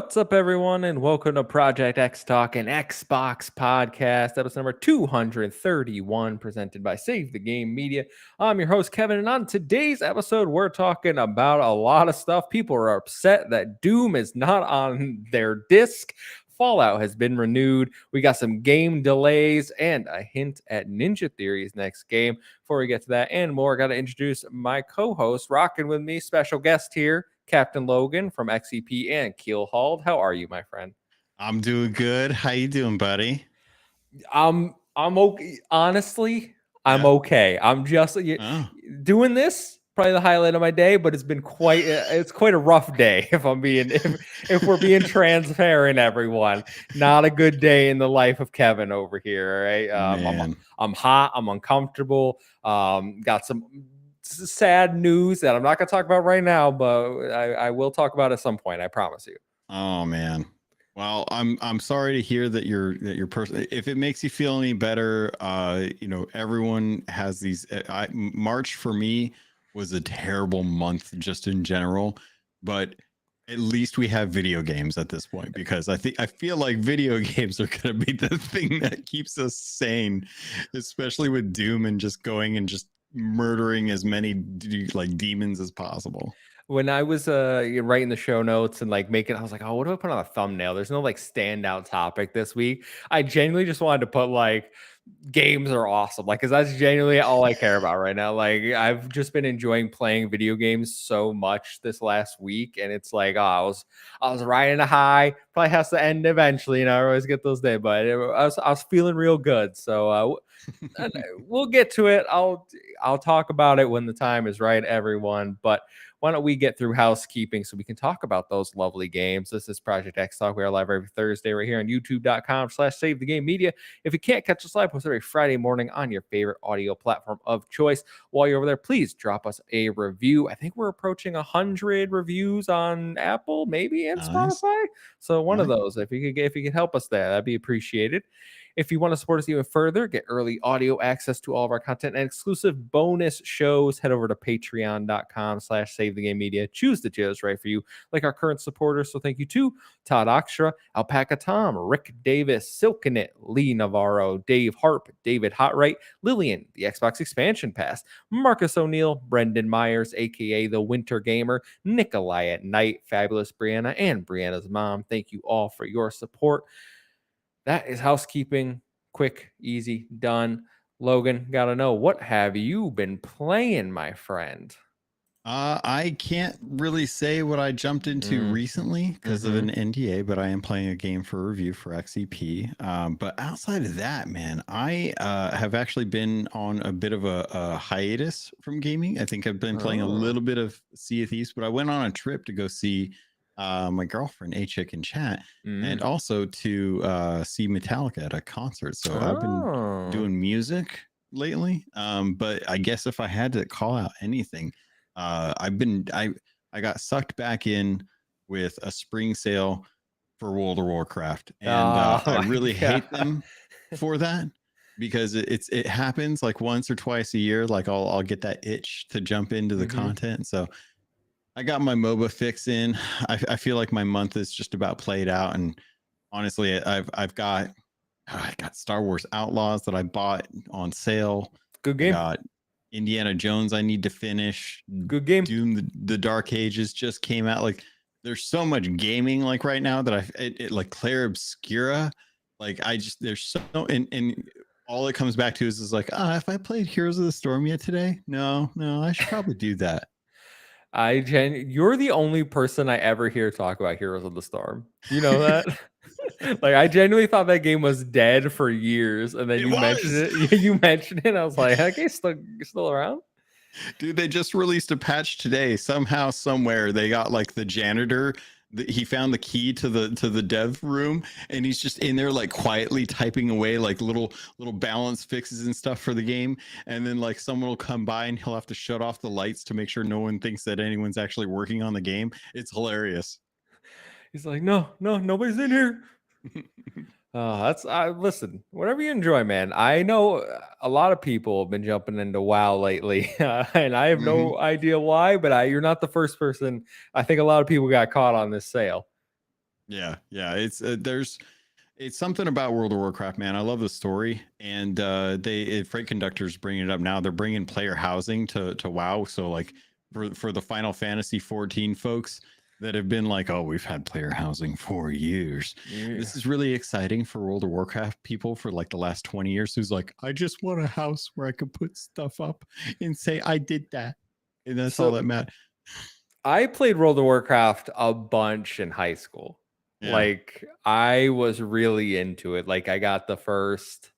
What's up, everyone, and welcome to Project XTalk, an Xbox podcast, episode number 231, presented by Save the Game Media. I'm your host, Kevin, and on today's episode, we're talking about a lot of stuff. People are upset that Doom is not on their disc. Fallout has been renewed. We got some game delays and a hint at Ninja Theory's next game. Before we get to that and more, I got to introduce my co-host, rocking with me, special guest here, Captain Logun from XEP and Keelhauled. How are you, my friend? I'm doing good. How you doing, buddy? I'm okay. Honestly, I'm Yeah. okay. I'm just Oh, doing this. Probably the highlight of my day, but it's been quite a rough day. If we're being transparent, everyone, not a good day in the life of Kevin over here. All right, man. I'm hot. I'm uncomfortable. Got some sad news that I'm not going to talk about right now, but I will talk about at some point. I promise you. Oh, man. Well, I'm sorry to hear that your person. If it makes you feel any better, everyone has these. March for me was a terrible month just in general, but at least we have video games at this point, because I feel like video games are going to be the thing that keeps us sane, especially with Doom and just going and just murdering as many like demons as possible. When I was writing the show notes and I was like, oh, what do I put on a thumbnail? There's no like standout topic this week. I genuinely just wanted to put like games are awesome, like, because that's genuinely all I care about right now. Like, I've just been enjoying playing video games so much this last week, and it's like, oh, I was riding a high. Probably has to end eventually, I always get those days, but I was feeling real good. So we'll get to it. I'll talk about it when the time is right, everyone. But why don't we get through housekeeping so we can talk about those lovely games? This is Project XTalk. We are live every Thursday right here on youtube.com/Save the Game Media. If you can't catch us live, post every Friday morning on your favorite audio platform of choice. While you're over there, please drop us a review. I think we're approaching 100 reviews on Apple, maybe, and Nice. Spotify. So one of Nice. those, if you could help us there, that'd be appreciated. If you want to support us even further, get early audio access to all of our content and exclusive bonus shows, head over to patreon.com/Save the Game Media. Choose the tiers right for you, like our current supporters. So thank you to Todd Oxtra, Alpaca Tom, Rick Davis, Silkenit, Lee Navarro, Dave Harp, David Hotright, Lillian, the Xbox Expansion Pass, Marcus O'Neill, Brendan Myers, aka the Winter Gamer, Nikolai at Night, Fabulous Brianna, and Brianna's mom. Thank you all for your support. That is housekeeping. Quick, easy, done. Logan, gotta know, what have you been playing, my friend? I can't really say what I jumped into recently because of an NDA, but I am playing a game for review for XEP. But outside of that, man, I have actually been on a bit of a hiatus from gaming. I think I've been playing a little bit of Sea of Thieves, but I went on a trip to go see my girlfriend, A Chick in Chat, and also to see Metallica at a concert. So I've been doing music lately. But I guess if I had to call out anything, I got sucked back in with a spring sale for World of Warcraft, and I really hate them for that, because it happens like once or twice a year. Like I'll get that itch to jump into the content. So I got my MOBA fix in. I feel like my month is just about played out, and honestly, I got Star Wars Outlaws that I bought on sale. Good game. I got Indiana Jones I need to finish. Good game. Doom the Dark Ages just came out. Like, there's so much gaming like right now that it like Claire Obscura. Like, there's so, and all it comes back to is like, if I played Heroes of the Storm yet today? No, I should probably do that. You're the only person I ever hear talk about Heroes of the Storm. You know that? Like, I genuinely thought that game was dead for years, and then mentioned it. You mentioned it. I was like, okay, still around. Dude, they just released a patch today. Somehow, somewhere, they got like the janitor. He found the key to the dev room, and he's just in there like quietly typing away like little balance fixes and stuff for the game. And then like someone will come by and he'll have to shut off the lights to make sure no one thinks that anyone's actually working on the game. It's hilarious. He's like, no, nobody's in here. Listen, whatever you enjoy, man. I know a lot of people have been jumping into WoW lately, and I have no idea why, but you're not the first person. I think a lot of people got caught on this sale. Yeah, yeah. It's something about World of Warcraft, man. I love the story, and Freight Conductor's bringing it up now. They're bringing player housing to WoW. So like for the Final Fantasy 14 folks that have been like, oh, we've had player housing for years. Yeah. This is really exciting for World of Warcraft people for like the last 20 years. Who's like, I just want a house where I could put stuff up and say I did that, and that's all So that matters. I played World of Warcraft a bunch in high school. Yeah. Like I was really into it. Like I got the first,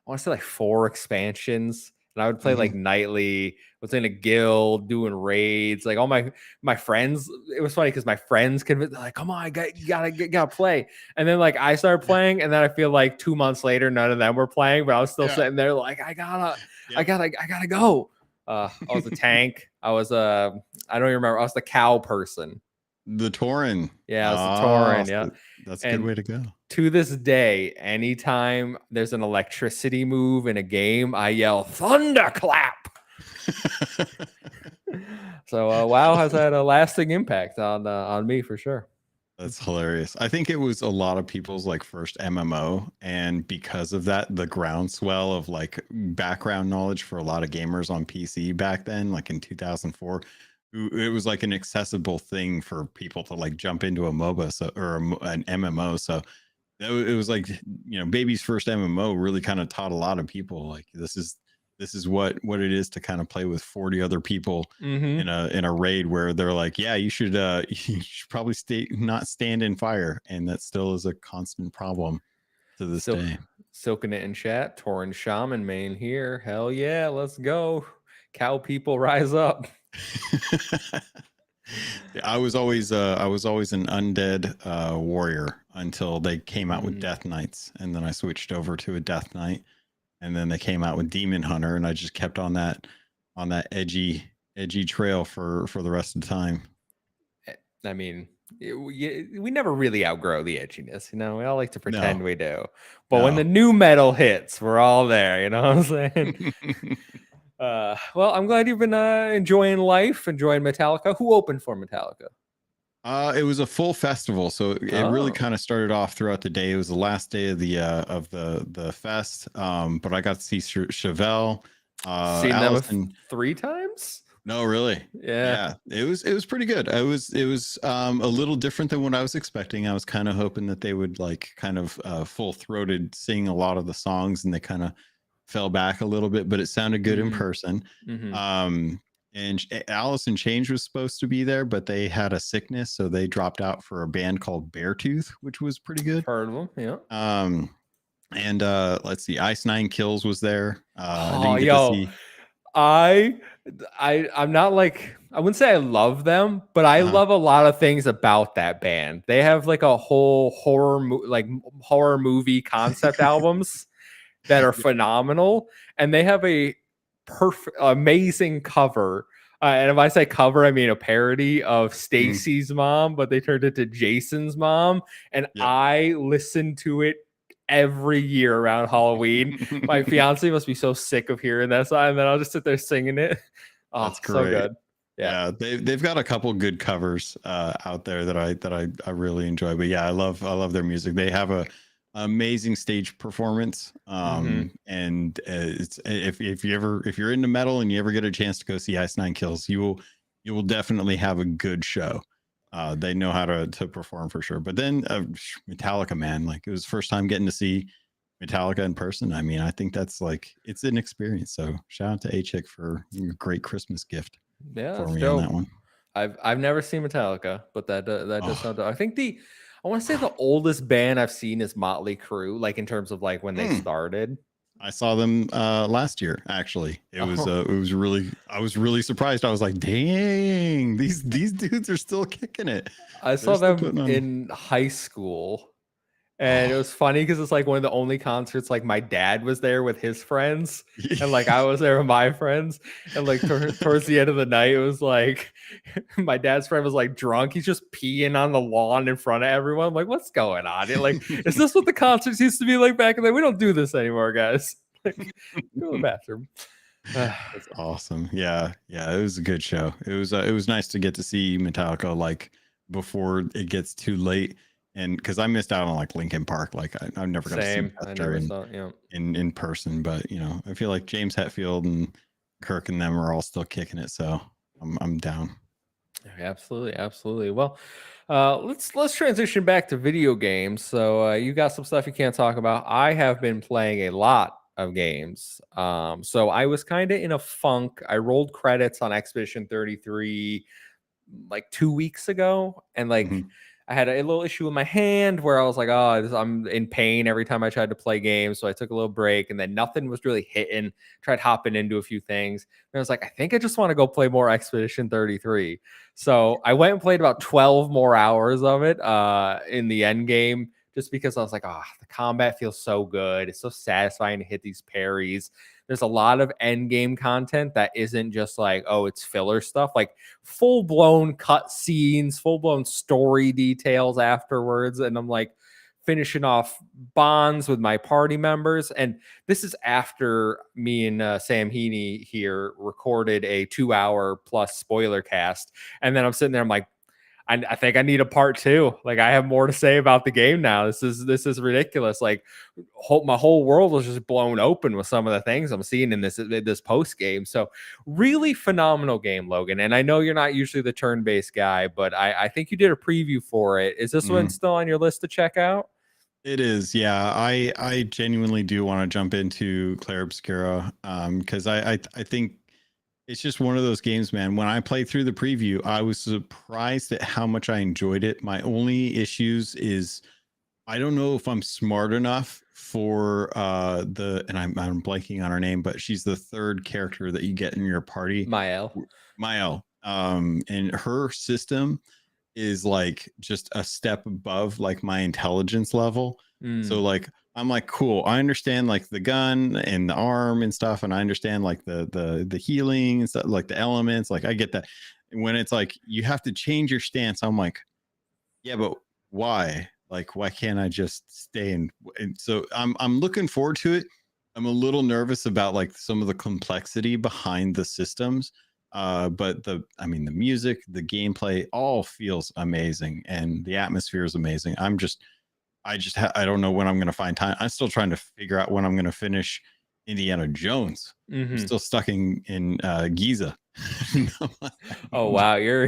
I want to say like 4 expansions, and I would play like Mhm. nightly. Was in a guild doing raids. Like all my friends. It was funny because my friends convinced like, "Come on, you gotta play." And then like I started playing, and then I feel like 2 months later, none of them were playing, but I was still Yeah. sitting there like, I Yep. gotta go. I was a tank. I was I don't even remember. I was the cow person. The Tauren. Yeah, I was the Oh, Tauren. Yeah, that's a good and way to go. to this day, anytime there's an electricity move in a game, I yell thunderclap. So WoW has had a lasting impact on me for sure. That's hilarious. I think it was a lot of people's like first MMO, and because of that, the groundswell of like background knowledge for a lot of gamers on PC back then, like in 2004, it was like an accessible thing for people to like jump into a MOBA or an MMO. So it was like, baby's first MMO really kind of taught a lot of people like this is what it is to kind of play with 40 other people Mm-hmm. in a raid where they're like, yeah, you should you should probably not stand in fire, and that still is a constant problem to this day. Silking it in chat. Tauren Shaman main here. Hell yeah, let's go. Cow people rise up. I was always an undead warrior until they came out with Death Knights, and then I switched over to a Death Knight, and then they came out with Demon Hunter, and I just kept on that edgy trail for the rest of the time. I mean, we never really outgrow the edginess, we all like to pretend we do. But when the new metal hits, we're all there, you know what I'm saying? Well, I'm glad you've been enjoying life, enjoying Metallica. Who opened for Metallica? It was a full festival, so it really kind of started off throughout the day. It was the last day of the fest, but I got to see Chevelle. Seen Allison. them 3 times. No, really. Yeah. It was pretty good. It was a little different than what I was expecting. I was kind of hoping that they would like kind of full throated sing a lot of the songs, and they kind of fell back a little bit, but it sounded good in person. And Allison Change was supposed to be there, but they had a sickness, so they dropped out for a band called Beartooth, which was pretty good. Heard of them, yeah. And let's see, Ice Nine Kills was there. I'm not like, I wouldn't say I love them, but I love a lot of things about that band. They have like a whole horror movie concept albums that are phenomenal, and they have a amazing cover. And if I say cover, I mean a parody of Stacy's mom, but they turned it to Jason's mom, and I listened to it every year around Halloween. My fiance must be so sick of hearing that song, and then I'll just sit there singing it. Oh, that's great. So good. Yeah, they've got a couple good covers out there that I really enjoy. But yeah, I love their music. They have a amazing stage performance. And it's if you're into metal and you ever get a chance to go see Ice Nine Kills, you will definitely have a good show. They know how to perform for sure. But then Metallica, man, like it was the first time getting to see Metallica in person. I mean, I think that's like, it's an experience. So shout out to A-Chick for a great Christmas gift for me on that one. I've never seen Metallica, but that does sound. I think I want to say the oldest band I've seen is Motley Crue, like in terms of like when they started. I saw them last year. Actually, it was really. I was really surprised. I was like, "Dang, these dudes are still kicking it." I saw them in high school, and it was funny because it's like one of the only concerts like my dad was there with his friends, and like I was there with my friends, and like towards the end of the night, it was like my dad's friend was like drunk. He's just peeing on the lawn in front of everyone. I'm like, what's going on? Like, is this what the concerts used to be like back in the day? We don't do this anymore, guys. Like, go to the bathroom. That's awesome. Yeah, it was a good show. It was nice to get to see Metallica like before it gets too late. and because I missed out on like Linkin Park, like I never got to see Same. I Chester never saw. Yeah. in person, but you know, I feel like James Hetfield and Kirk and them are all still kicking it, so I'm down. Absolutely, absolutely. Well, let's transition back to video games. So you got some stuff you can't talk about. I have been playing a lot of games. So I was kind of in a funk. I rolled credits on Expedition 33 like 2 weeks ago, and like Mhm. I had a little issue with my hand where I was like, oh, I'm in pain every time I tried to play games. So I took a little break, and then nothing was really hitting. Tried hopping into a few things. And I was like, I think I just want to go play more Expedition 33. So I went and played about 12 more hours of it in the end game, just because I was like, oh, the combat feels so good. It's so satisfying to hit these parries. There's a lot of end game content that isn't just like, oh, it's filler stuff. Like full blown cut scenes, full blown story details afterwards. And I'm like finishing off bonds with my party members. And this is after me and Sam Heaney here recorded a 2 hour plus spoiler cast. And then I'm sitting there, I'm like, I think I need a part two. Like I have more to say about the game now. This is ridiculous. Like my whole world was just blown open with some of the things I'm seeing in this post game. So really phenomenal game, Logan. And I know you're not usually the turn based guy, but I think you did a preview for it. Is this one Mhm. still on your list to check out? It is, yeah. I genuinely do want to jump into Claire Obscura, because I think it's just one of those games, man. When I played through the preview, I was surprised at how much I enjoyed it. My only issues is I don't know if I'm smart enough for and I'm blanking on her name, but she's the third character that you get in your party, Mael. Mael. And her system is like just a step above like my intelligence level. So Mm. like I'm like, cool, I understand like the gun and the arm and stuff, and I understand like the healing and stuff, like the elements, like I get that. And when it's like you have to change your stance, I'm like, yeah, but why? Like, why can't I just stay and so I'm looking forward to it. I'm a little nervous about like some of the complexity behind the systems. But the music, the gameplay all feels amazing, and the atmosphere is amazing. I don't know when I'm going to find time. I'm still trying to figure out when I'm going to finish Indiana Jones. I'm Hmm. still stuck in Giza. Oh wow, you're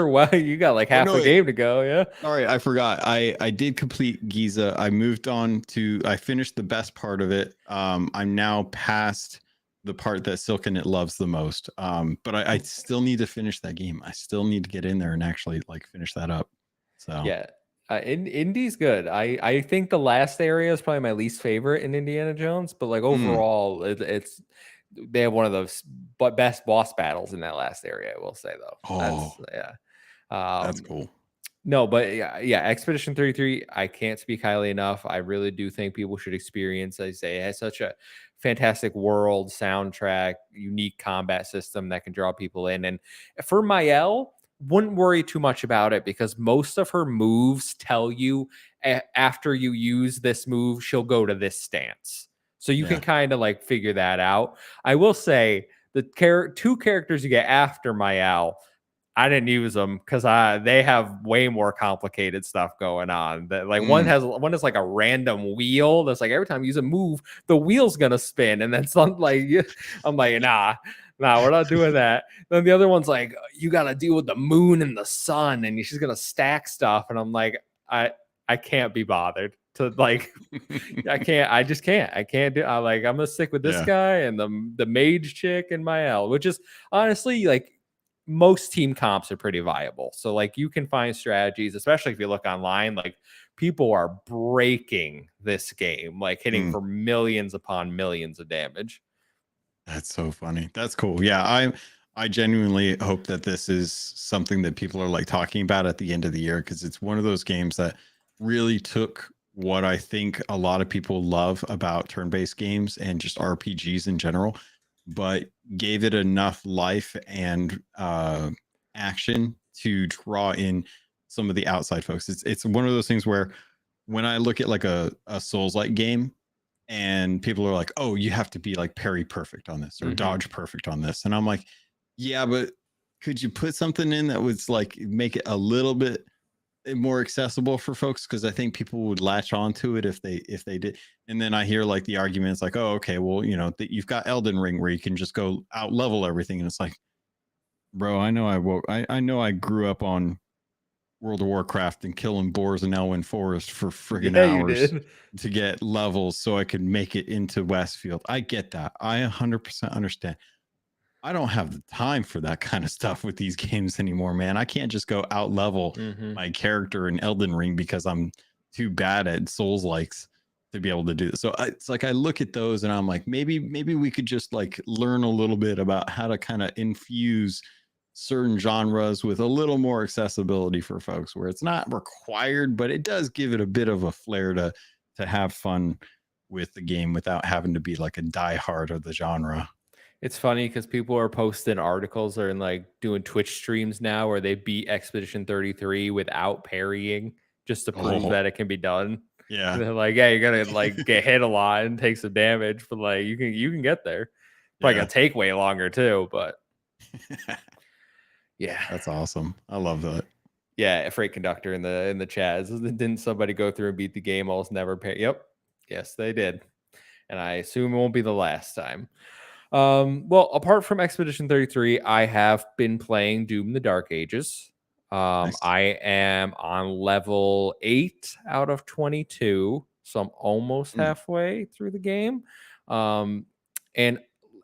wow. You got like Oh half no! a game to go. Yeah. Sorry, I forgot. I did complete Giza. I moved on to. I finished the best part of it. I'm now past the part that Silkenit loves the most. But I still need to finish that game. I still need to get in there and actually like finish that up. So. Yeah. Indy's good. I think the last area is probably my least favorite in Indiana Jones, but like Mm, overall, it's they have one of those best boss battles in that last area. I will say though, that's oh, yeah. that's Um, cool. no, but yeah, Expedition 33, I can't speak highly enough. I really do think people should experience. I say it has such a fantastic world, soundtrack, unique combat system that can draw people in. And for Mael, wouldn't worry too much about it because most of her moves tell you after you use this move, she'll go to this stance. So you can Yeah. kind of like figure that out. I will say the two characters you get after Mael, I didn't use them because they have way more complicated stuff going on. That like Mm. one is like a random wheel that's like every time you use a move, the wheel's gonna spin, and then some like I'm like nah, we're not doing that. Then the other one's like you got to deal with the moon and the sun, and she's gonna stack stuff, and I'm like I can't be bothered to like I just can't. I can't do. I'm gonna stick with this Yeah. guy and the mage chick and my L, which is honestly like most team comps are pretty viable. So like you can find strategies, especially if you look online. Like people are breaking this game, like hitting Mm. for millions upon millions of damage. That's so funny. That's cool. Yeah, I genuinely hope that this is something that people are like talking about at the end of the year, because it's one of those games that really took what I think a lot of people love about turn-based games and just RPGs in general, but gave it enough life and action to draw in some of the outside folks. It's one of those things where when I look at like a Souls-like game, and people are like, "Oh, you have to be like parry perfect on this or Hmm. dodge perfect on this," and I'm like, "Yeah, but could you put something in that was like make it a little bit more accessible for folks, because I think people would latch onto it if they did. And then I hear like the arguments like, oh, okay, well, you've got Elden Ring where you can just go out level everything, and it's like, bro, I know I know I grew up on World of Warcraft and killing boars in Elwyn Forest for friggin' Yeah, you hours did. to get levels so I could make it into Westfield. I get that. I 100% understand. I don't have the time for that kind of stuff with these games anymore, man. I can't just go out level my character in Elden Ring because I'm too bad at Souls likes to be able to do this. So it's like I look at those and I'm like, maybe we could just like learn a little bit about how to kind of infuse certain genres with a little more accessibility for folks, where it's not required, but it does give it a bit of a flair to have fun with the game without having to be like a diehard of the genre. It's funny because people are posting articles or in like doing Twitch streams now where they beat Expedition 33 without parrying just to prove Oh, that it can be done. yeah. And they're like, yeah, you're gonna like get hit a lot and take some damage, but like you can get there. Probably Yeah. gonna take way longer too, but yeah. That's awesome. I love that. Yeah, freight conductor in the chat. Didn't somebody go through and beat the game almost never pay? Yep. Yes, they did. And I assume it won't be the last time. Well, apart from Expedition 33, I have been playing Doom the Dark Ages. Nice. I am on level 8 out of 22, so I'm almost halfway through the game. And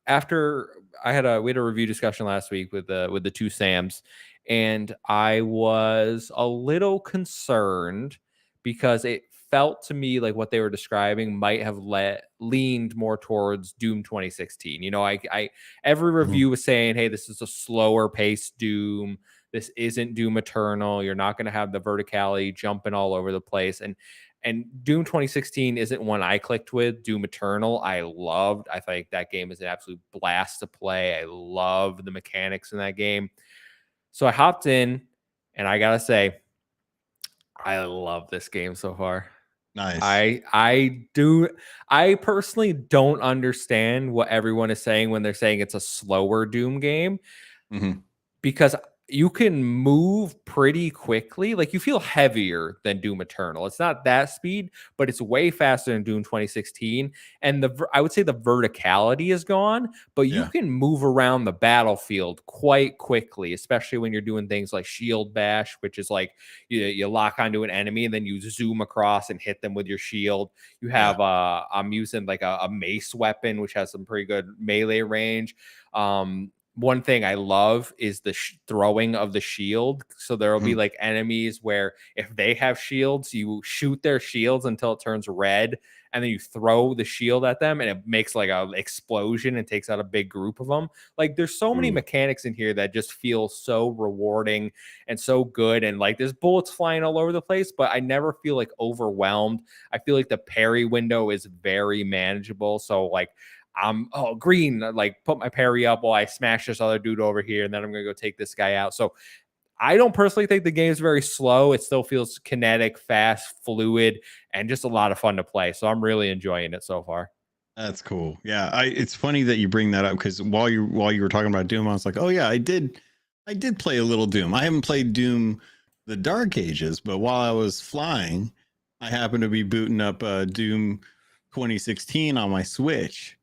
after we had a review discussion last week with the two Sams, and I was a little concerned because it felt to me like what they were describing might have leaned more towards Doom 2016. I every review was saying, hey, this is a slower paced Doom. This isn't Doom Eternal. You're not going to have the verticality jumping all over the place. And Doom 2016 isn't one I clicked with. Doom Eternal, I loved. I think that game is an absolute blast to play. I love the mechanics in that game. So I hopped in, and I gotta say, I love this game so far. Nice. I personally don't understand what everyone is saying when they're saying it's a slower Doom game, because you can move pretty quickly. Like, you feel heavier than Doom Eternal. It's not that speed, but it's way faster than Doom 2016. And I would say the verticality is gone, but you can move around the battlefield quite quickly, especially when you're doing things like shield bash, which is like you lock onto an enemy and then you zoom across and hit them with your shield. You have I'm using like a mace weapon, which has some pretty good melee range. One thing I love is the throwing of the shield. So there will be like enemies where if they have shields, you shoot their shields until it turns red, and then you throw the shield at them and it makes like a explosion and takes out a big group of them. Like, there's so many mechanics in here that just feel so rewarding and so good. And like, there's bullets flying all over the place, but I never feel like overwhelmed. I feel like the parry window is very manageable. So like, green, like put my parry up while I smash this other dude over here, and then I'm gonna go take this guy out. So I don't personally think the game is very slow. It still feels kinetic, fast, fluid, and just a lot of fun to play. So I'm really enjoying it so far. That's cool. Yeah, it's funny that you bring that up, because while you were talking about Doom, I was like, oh yeah, I did play a little Doom. I haven't played Doom the Dark Ages, but while I was flying, I happened to be booting up Doom 2016 on my Switch.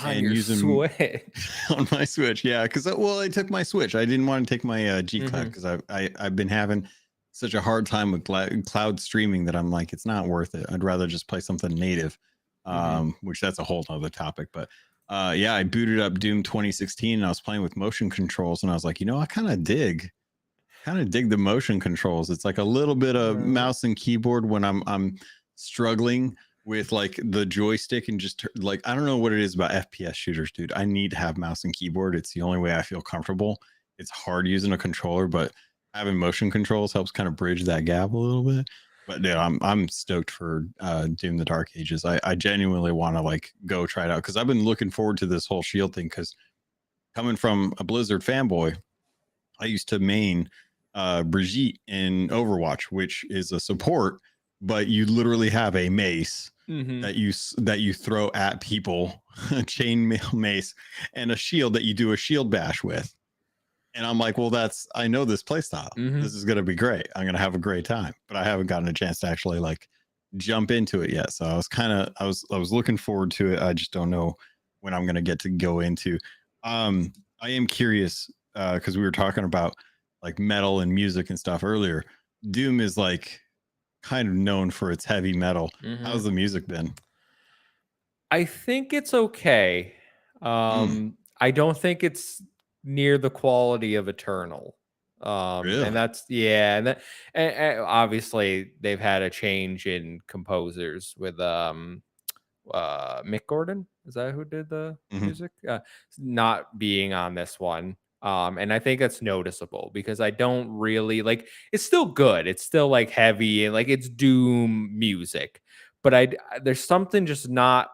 On your Switch. On my Switch, yeah, because I took my Switch. I didn't want to take my G Cloud because I've been having such a hard time with cloud streaming that I'm like, it's not worth it. I'd rather just play something native, which that's a whole other topic. But yeah, I booted up Doom 2016 and I was playing with motion controls, and I was like, I kind of dig the motion controls. It's like a little bit of mouse and keyboard when I'm struggling with like the joystick, and just like, I don't know what it is about FPS shooters, dude. I need to have mouse and keyboard. It's the only way I feel comfortable. It's hard using a controller, but having motion controls helps kind of bridge that gap a little bit. But dude, I'm stoked for Doom the Dark Ages. I genuinely want to like go try it out, because I've been looking forward to this whole shield thing, because coming from a Blizzard fanboy, I used to main Brigitte in Overwatch, which is a support, but you literally have a mace that you throw at people, a chainmail mace, and a shield that you do a shield bash with. And I'm like, well, I know this play style. This is gonna be great. I'm gonna have a great time. But I haven't gotten a chance to actually like jump into it yet. So I was looking forward to it. I just don't know when I'm gonna get to go into. I am curious, because we were talking about like metal and music and stuff earlier. Doom is like kind of known for its heavy metal. How's the music been? I think it's okay. I don't think it's near the quality of Eternal. And Really? that's yeah, and obviously they've had a change in composers with Mick Gordon. Is that who did the Hmm. music? Not being on this one. And I think that's noticeable because I don't really like it's still good. It's still like heavy and like it's Doom music. But there's something just not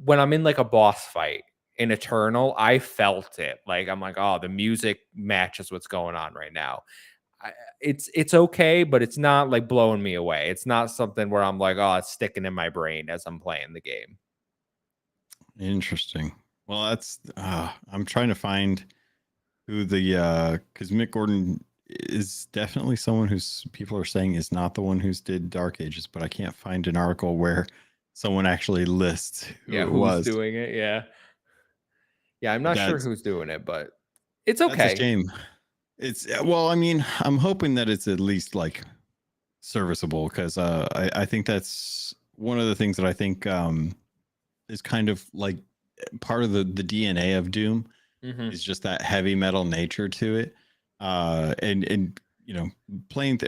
when I'm in like a boss fight in Eternal, I felt it. Like I'm like, oh, the music matches what's going on right now. I, it's okay, but it's not like blowing me away. It's not something where I'm like, oh, it's sticking in my brain as I'm playing the game. Interesting. Well, that's I'm trying to find who the because Mick Gordon is definitely someone who's people are saying is not the one who's did Dark Ages, but I can't find an article where someone actually lists who Yeah, it who's was. doing it? Yeah, yeah, I'm But not sure who's doing it, but it's that's a okay. shame. It's well, I mean, I'm hoping that it's at least like serviceable because I think that's one of the things that I think is kind of like part of the DNA of Doom Hmm. is just that heavy metal nature to it. And you know,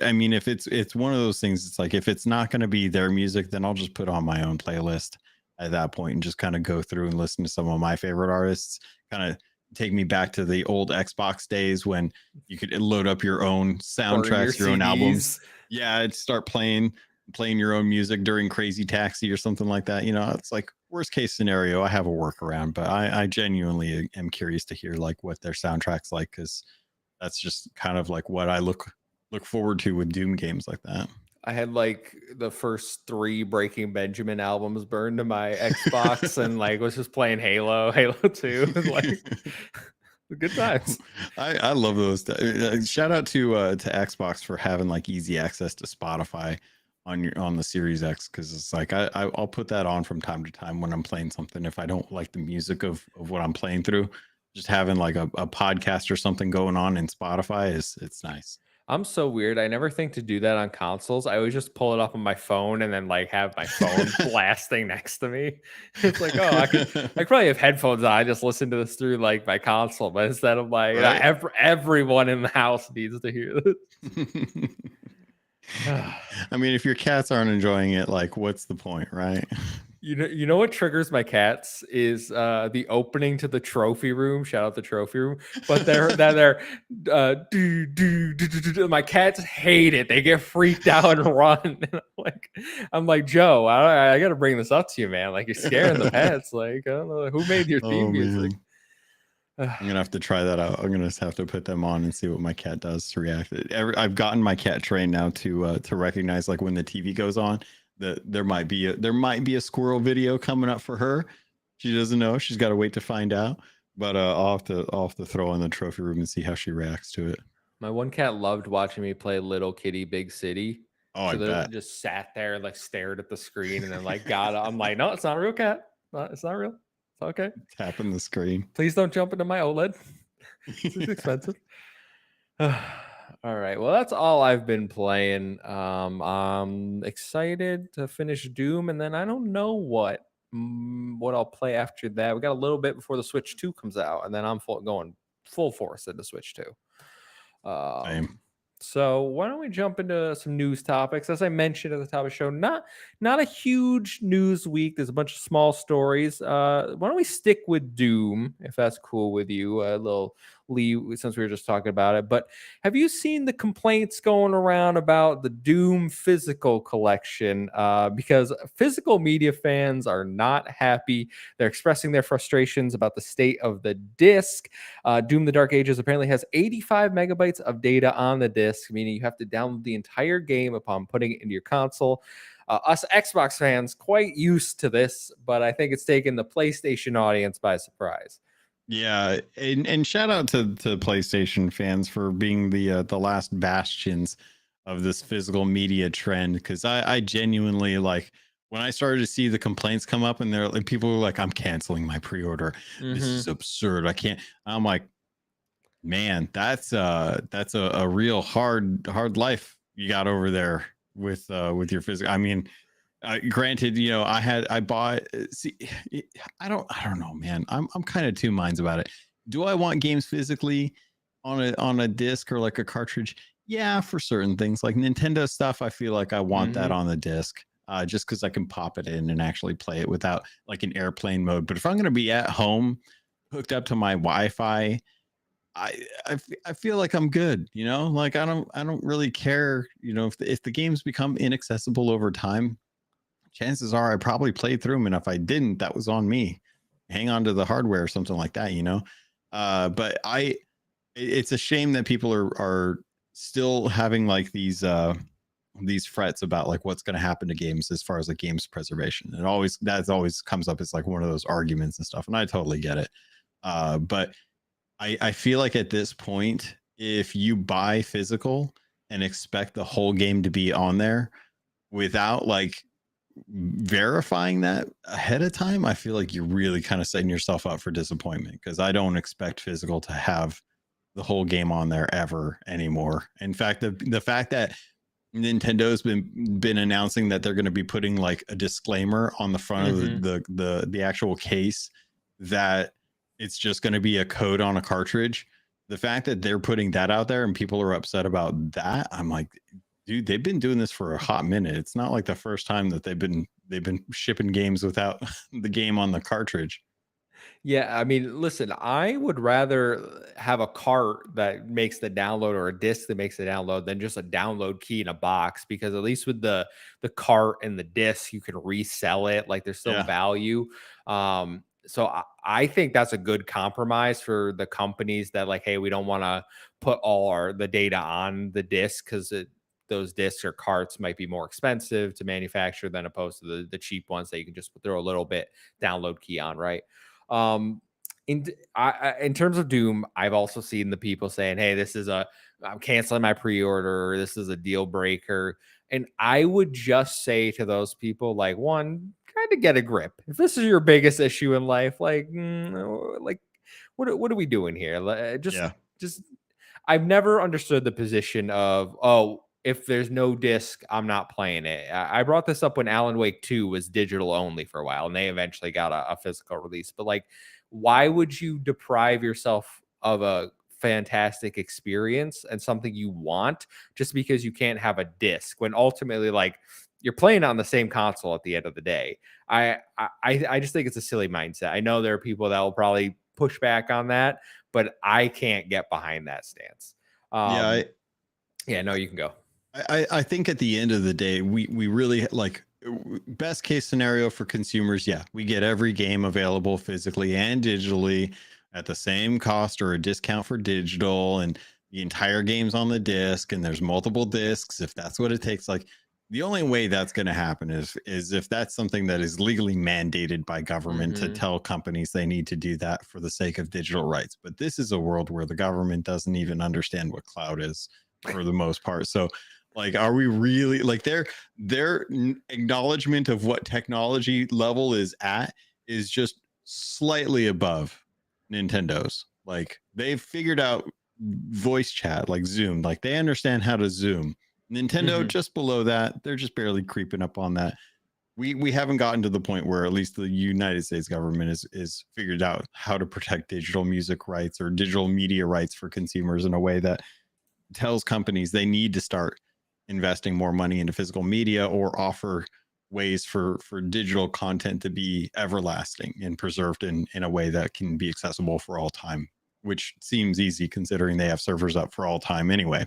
I mean, if it's one of those things, it's like if it's not going to be their music, then I'll just put on my own playlist at that point and just kind of go through and listen to some of my favorite artists. Kind of take me back to the old Xbox days when you could load up your own Burn your soundtracks, your own albums. CDs. Yeah, I'd start playing your own music during Crazy Taxi or something like that. You know, it's like worst case scenario. I have a workaround, but I genuinely am curious to hear like what their soundtracks like because that's just kind of like what I look forward to with Doom games like that. I had like the first 3 Breaking Benjamin albums burned to my Xbox and like was just playing Halo 2 and like good times. I love those. Shout out to Xbox for having like easy access to Spotify on the Series X because it's like I'll put that on from time to time when I'm playing something if I don't like the music of what I'm playing through. Just having like a podcast or something going on in Spotify is it's nice. I'm so weird. I never think to do that on consoles. I always just pull it up on my phone and then like have my phone blasting next to me. It's like, oh, I could probably have headphones on. I just listen to this through like my console, but instead of like Right. everyone in the house needs to hear this. I mean, if your cats aren't enjoying it, like, what's the point, right? You know what triggers my cats is the opening to the trophy room. Shout out the trophy room, but they're my cats hate it. They get freaked out and run. And I'm like Joe, I got to bring this up to you, man. Like you're scaring the pets. Like I don't know who made your theme Oh music. man. I'm gonna have to try that out. I'm gonna have to put them on and see what my cat does to react. I've gotten my cat trained now to recognize like when the TV goes on, that there might be a squirrel video coming up for her. She doesn't know. She's got to wait to find out. But I'll have to throw in the trophy room and see how she reacts to it. My one cat loved watching me play Little Kitty Big City. Oh, I So they bet. just sat there and like stared at the screen and then like got up. I'm like, no, it's not a real cat. It's not real. It's okay. Tapping the screen. Please don't jump into my OLED. It's expensive. All right. Well, that's all I've been playing. I'm excited to finish Doom, and then I don't know what I'll play after that. We got a little bit before the Switch 2 comes out, and then I'm going full force into Switch 2. Same. So why don't we jump into some news topics? As I mentioned at the top of the show, not a huge news week. There's a bunch of small stories. Why don't we stick with Doom, if that's cool with you? A little Lee, since we were just talking about it. But have you seen the complaints going around about the Doom physical collection? Because physical media fans are not happy. They're expressing their frustrations about the state of the disc. Doom: The Dark Ages apparently has 85 megabytes of data on the disc, meaning you have to download the entire game upon putting it into your console. Us Xbox fans quite used to this, but I think it's taken the PlayStation audience by surprise. Yeah, and shout out to PlayStation fans for being the last bastions of this physical media trend, because I genuinely, like, when I started to see the complaints come up and they're like, people were like, I'm canceling my pre-order. This is Hmm. absurd. I can't. I'm like, man, that's a real hard life you got over there with your physical. I mean, granted, I bought. See, I don't know, man. I'm kind of two minds about it. Do I want games physically on a disc or like a cartridge? Yeah, for certain things like Nintendo stuff, I feel like I want that Hmm. on the disc. Just because I can pop it in and actually play it without like an airplane mode. But if I'm going to be at home, hooked up to my Wi-Fi, I feel like I'm good, like I don't really care, if the games become inaccessible over time, chances are I probably played through them, and if I didn't, that was on me. Hang on to the hardware or something like that. But it's a shame that people are still having like these frets about like what's going to happen to games as far as like games preservation. And always comes up as like one of those arguments and stuff, and I totally get it. But I feel like at this point, if you buy physical and expect the whole game to be on there without like verifying that ahead of time, I feel like you're really kind of setting yourself up for disappointment, because I don't expect physical to have the whole game on there ever anymore. In fact, the fact that Nintendo's been announcing that they're going to be putting like a disclaimer on the front of Hmm. the actual case that it's just going to be a code on a cartridge. The fact that they're putting that out there and people are upset about that, I'm like, dude, they've been doing this for a hot minute. It's not like the first time that they've been shipping games without the game on the cartridge. Yeah, I mean, listen, I would rather have a cart that makes the download or a disc that makes the download than just a download key in a box, because at least with the cart and the disc, you can resell it. Like there's still Yeah. value. So I think that's a good compromise for the companies that like, hey, we don't want to put all the data on the disc because those discs or carts might be more expensive to manufacture than opposed to the cheap ones that you can just throw a little bit download key on, right? Um, in terms of Doom, I've also seen the people saying, "Hey, I'm canceling my pre-order. Or this is a deal breaker." And I would just say to those people, like, one, kind of get a grip. If this is your biggest issue in life, like, what are we doing here? Yeah. Just I've never understood the position of, oh, if there's no disc, I'm not playing it. I brought this up when Alan Wake 2 was digital only for a while, and they eventually got a physical release. But like, why would you deprive yourself of a fantastic experience and something you want just because you can't have a disc when ultimately, like, you're playing on the same console at the end of the day? I just think it's a silly mindset. I know there are people that will probably push back on that, but I can't get behind that stance. Yeah. Um, yeah, no, you can go. I think at the end of the day, we really like best case scenario for consumers. Yeah, we get every game available physically and digitally at the same cost or a discount for digital, and the entire game's on the disc, and there's multiple discs if that's what it takes. Like, the only way that's going to happen is if that's something that is legally mandated by government to Mhm. tell companies they need to do that for the sake of digital rights. But this is a world where the government doesn't even understand what cloud is for the most part. So, like, are we really like their acknowledgement of what technology level is at is just slightly above Nintendo's. Like, they've figured out voice chat, like Zoom. Like, they understand how to Zoom. Nintendo Mhm. just below that. They're just barely creeping up on that. We haven't gotten to the point where at least the United States government is figured out how to protect digital music rights or digital media rights for consumers in a way that tells companies they need to start investing more money into physical media or offer ways for digital content to be everlasting and preserved in a way that can be accessible for all time, which seems easy considering they have servers up for all time anyway.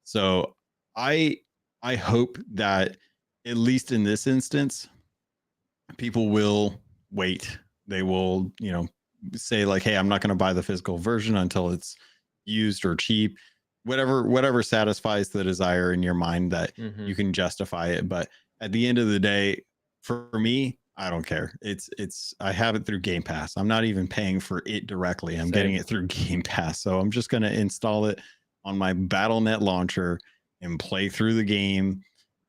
So i I hope that at least in this instance people will wait. They will, say like, hey, I'm not going to buy the physical version until it's used or cheap. Whatever satisfies the desire in your mind that you Mhm. can justify it. But at the end of the day, for me, I don't care. I have it through Game Pass. I'm not even paying for it directly. I'm getting Same. it through Game Pass. So I'm just going to install it on my BattleNet launcher and play through the game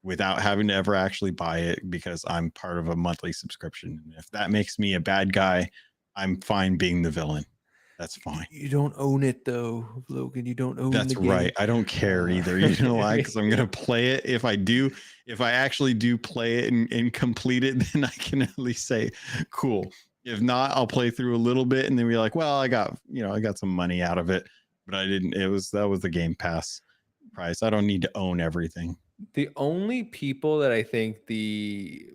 without having to ever actually buy it because I'm part of a monthly subscription. And if that makes me a bad guy, I'm fine being the villain. That's fine. You don't own it though, Logan. You don't own That's the game. right. I don't care either. You know why? Because I'm gonna play it. If I actually do play it and complete it, then I can at least say, cool. If not, I'll play through a little bit and then be like, well, I got some money out of it, but I didn't. That was the Game Pass price. I don't need to own everything. The only people that I think the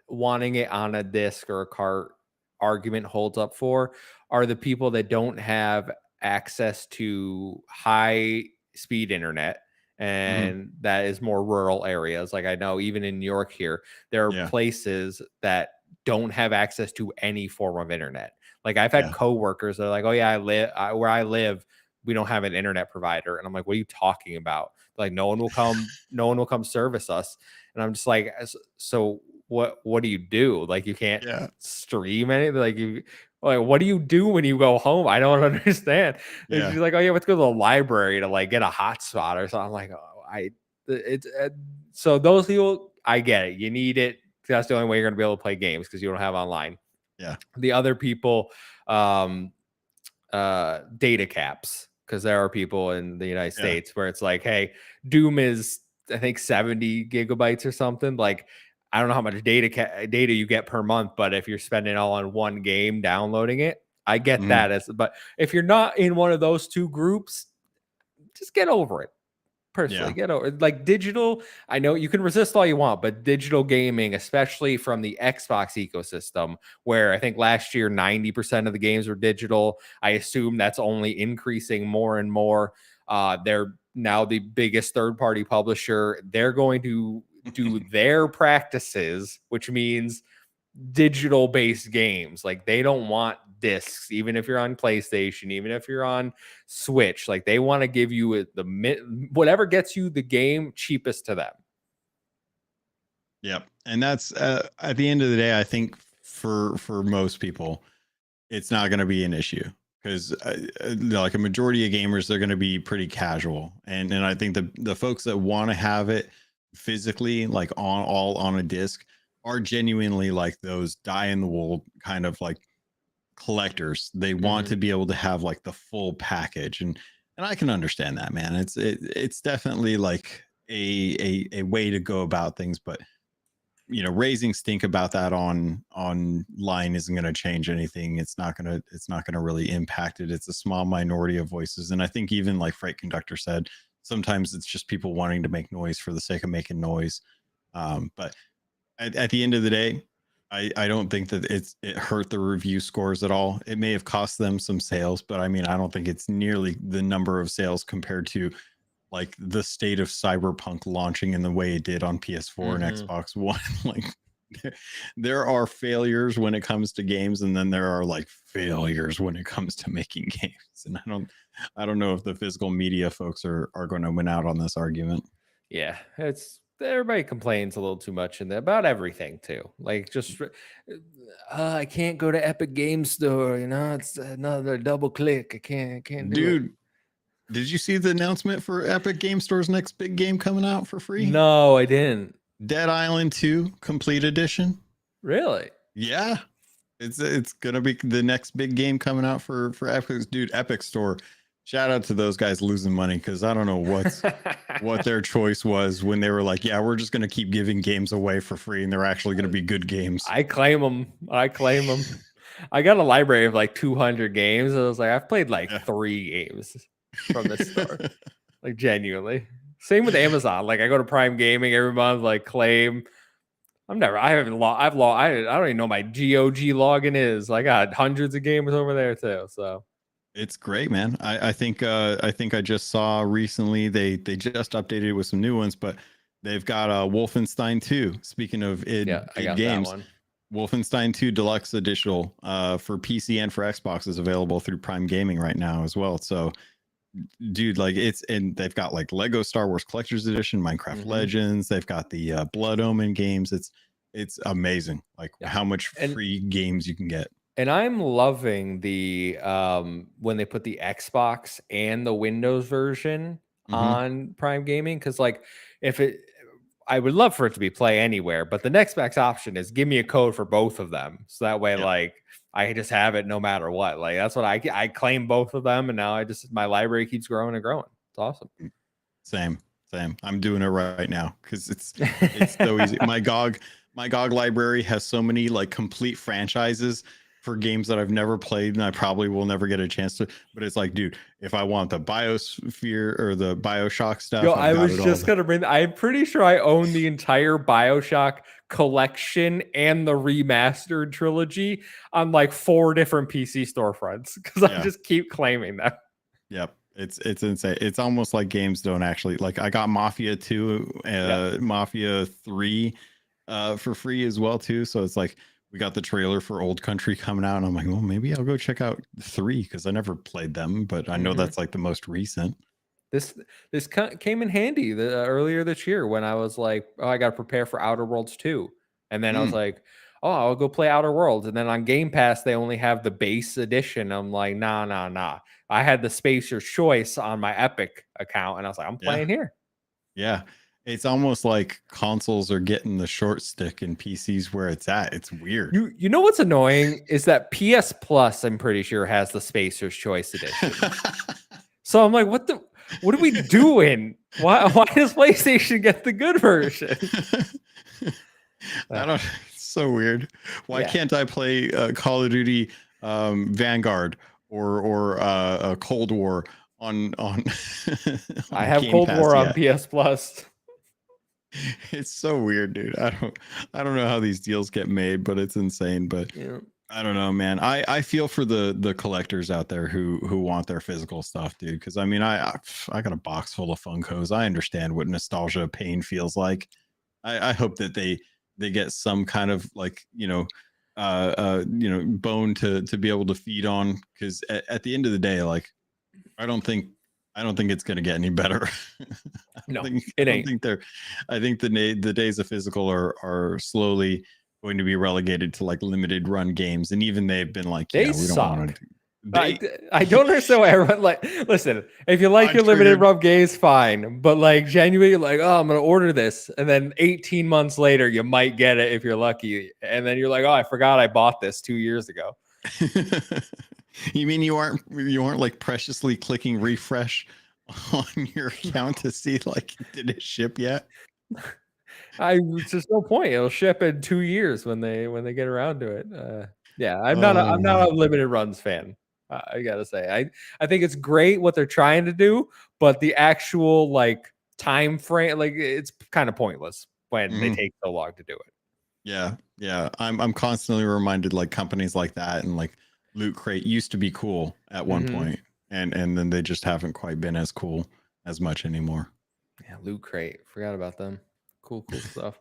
wanting it on a disc or a cart argument holds up for are the people that don't have access to high speed internet, and that is more rural areas. Like I know even in New York here, there are Yeah. places that don't have access to any form of internet. Like I've had Yeah. coworkers that are like, "Oh yeah, where I live, we don't have an internet provider," and I'm like, "What are you talking about?" Like no one will come service us, and I'm just like, so what do you do? Like you can't Yeah. stream anything. Like what do you do when you go home? I don't understand. And Yeah. she's like, oh yeah, let's go to the library to like get a hotspot or something. I'm like, oh, it's so those people, I get it. You need it. That's the only way you're gonna be able to play games because you don't have online. Yeah. The other people, data caps, because there are people in the United States where it's like, hey, Doom is I think 70 gigabytes or something. Like I don't know how much data you get per month, but if you're spending all on one game downloading it, I get that. But if you're not in one of those two groups, just get over it. Personally, get over like digital. I know you can resist all you want, but digital gaming, especially from the Xbox ecosystem, where I think last year 90% of the games were digital. I assume that's only increasing more and more. They're now the biggest third-party publisher. They're going to do their practices, which means digital based games. Like they don't want discs, even if you're on PlayStation, even if you're on Switch. Like they want to give you whatever gets you the game cheapest to them. Yep. And that's at the end of the day, I think for most people, it's not going to be an issue because like a majority of gamers, they're going to be pretty casual. And I think the folks that want to have it physically, like on a disc, are genuinely like those die in the wool kind of like collectors. They want to be able to have like the full package, and I can understand that, man. It's definitely like a way to go about things, but raising stink about that online isn't going to change anything. It's not going to really impact it. It's a small minority of voices, and I think even like Freight Conductor said, sometimes it's just people wanting to make noise for the sake of making noise. But at the end of the day, I don't think that it hurt the review scores at all. It may have cost them some sales, but I mean, I don't think it's nearly the number of sales compared to like the state of Cyberpunk launching in the way it did on PS4 and Xbox One. Like there are failures when it comes to games, and then there are like failures when it comes to making games. And I don't know if the physical media folks are going to win out on this argument. Yeah, it's everybody complains a little too much in there about everything too. Like just I can't go to Epic Game Store, it's another double click. I can't do it. Did you see the announcement for Epic Game Store's next big game coming out for free? No, I didn't. Dead Island 2 Complete Edition. Really? Yeah. It's gonna be the next big game coming out for Epic. Dude, Epic Store. Shout out to those guys losing money, because I don't know what their choice was when they were like, yeah, we're just gonna keep giving games away for free, and they're actually gonna be good games. I claim them. I got a library of like 200 games. I was like, I've played like 3 games from this store. Like genuinely. Same with Amazon. Like I go to Prime Gaming every month, like claim. I don't even know my GOG login is. I got hundreds of gamers over there too. So it's great, man. I think I just saw recently they just updated it with some new ones, but they've got Wolfenstein 2. Speaking of id games, Wolfenstein 2 Deluxe Edition for PC and for Xbox is available through Prime Gaming right now as well. So dude, like and they've got like Lego Star Wars Collector's Edition, Minecraft Legends. They've got the Blood Omen games. it's amazing, like how much free games you can get. And I'm loving the when they put the Xbox and the Windows version on Prime Gaming, because like if it, I would love for it to be play anywhere, but the next best option is give me a code for both of them, so that way like I just have it no matter what. Like that's what I claim both of them, and now I just my library keeps growing and growing. It's awesome. Same. I'm doing it right now because it's so easy. My GOG library has so many like complete franchises for games that I've never played and I probably will never get a chance to. But it's like, dude, if I want the Biosphere or the Bioshock stuff, yo, I was just gonna bring. I'm pretty sure I own the entire Bioshock collection and the remastered trilogy on like 4 different PC storefronts because I just keep claiming them. Yep. It's insane. It's almost like games don't actually like. I got Mafia 2, Mafia 3 for free as well too. So it's like we got the trailer for Old Country coming out, and I'm like, well, maybe I'll go check out 3 because I never played them, but I know that's like the most recent. This came in handy earlier this year when I was like, oh, I got to prepare for Outer Worlds 2, and then I was like, oh, I'll go play Outer Worlds, and then on Game Pass they only have the base edition. I'm like, nah. I had the Spacer's Choice on my Epic account, and I was like, I'm playing here. Yeah. It's almost like consoles are getting the short stick and PCs where it's at. It's weird. You know what's annoying is that PS Plus, I'm pretty sure, has the Spacer's Choice edition. So I'm like, what are we doing? Why does PlayStation get the good version? I don't. It's so weird. Why can't I play Call of Duty Vanguard or Cold War on I have Game Cold Pass War on PS Plus. It's so weird, dude. I don't know how these deals get made, but it's insane. But I don't know, man. I feel for the collectors out there who want their physical stuff, dude. Because I mean, I got a box full of Funkos. I understand what nostalgia pain feels like. I hope that they get some kind of like bone to be able to feed on. Because at the end of the day, like I don't think it's going to get any better. It ain't. I think the days of physical are slowly going to be relegated to like limited run games, and even they've been like, we don't want to. I don't understand why everyone like. Listen, if you like your limited run games, fine, but like genuinely, like, oh, I'm gonna order this, and then 18 months later, you might get it if you're lucky, and then you're like, oh, I forgot I bought this 2 years ago. You mean you aren't like preciously clicking refresh on your account to see like did it ship yet? It's just no point. It'll ship in 2 years when they get around to it. I'm not a limited runs fan. I gotta say, I think it's great what they're trying to do, but the actual like time frame, like it's kind of pointless when they take so long to do it. Yeah. I'm constantly reminded like companies like that and like Loot Crate used to be cool at one point, and then they just haven't quite been as cool as much anymore. Yeah, Loot Crate, forgot about them. Cool stuff.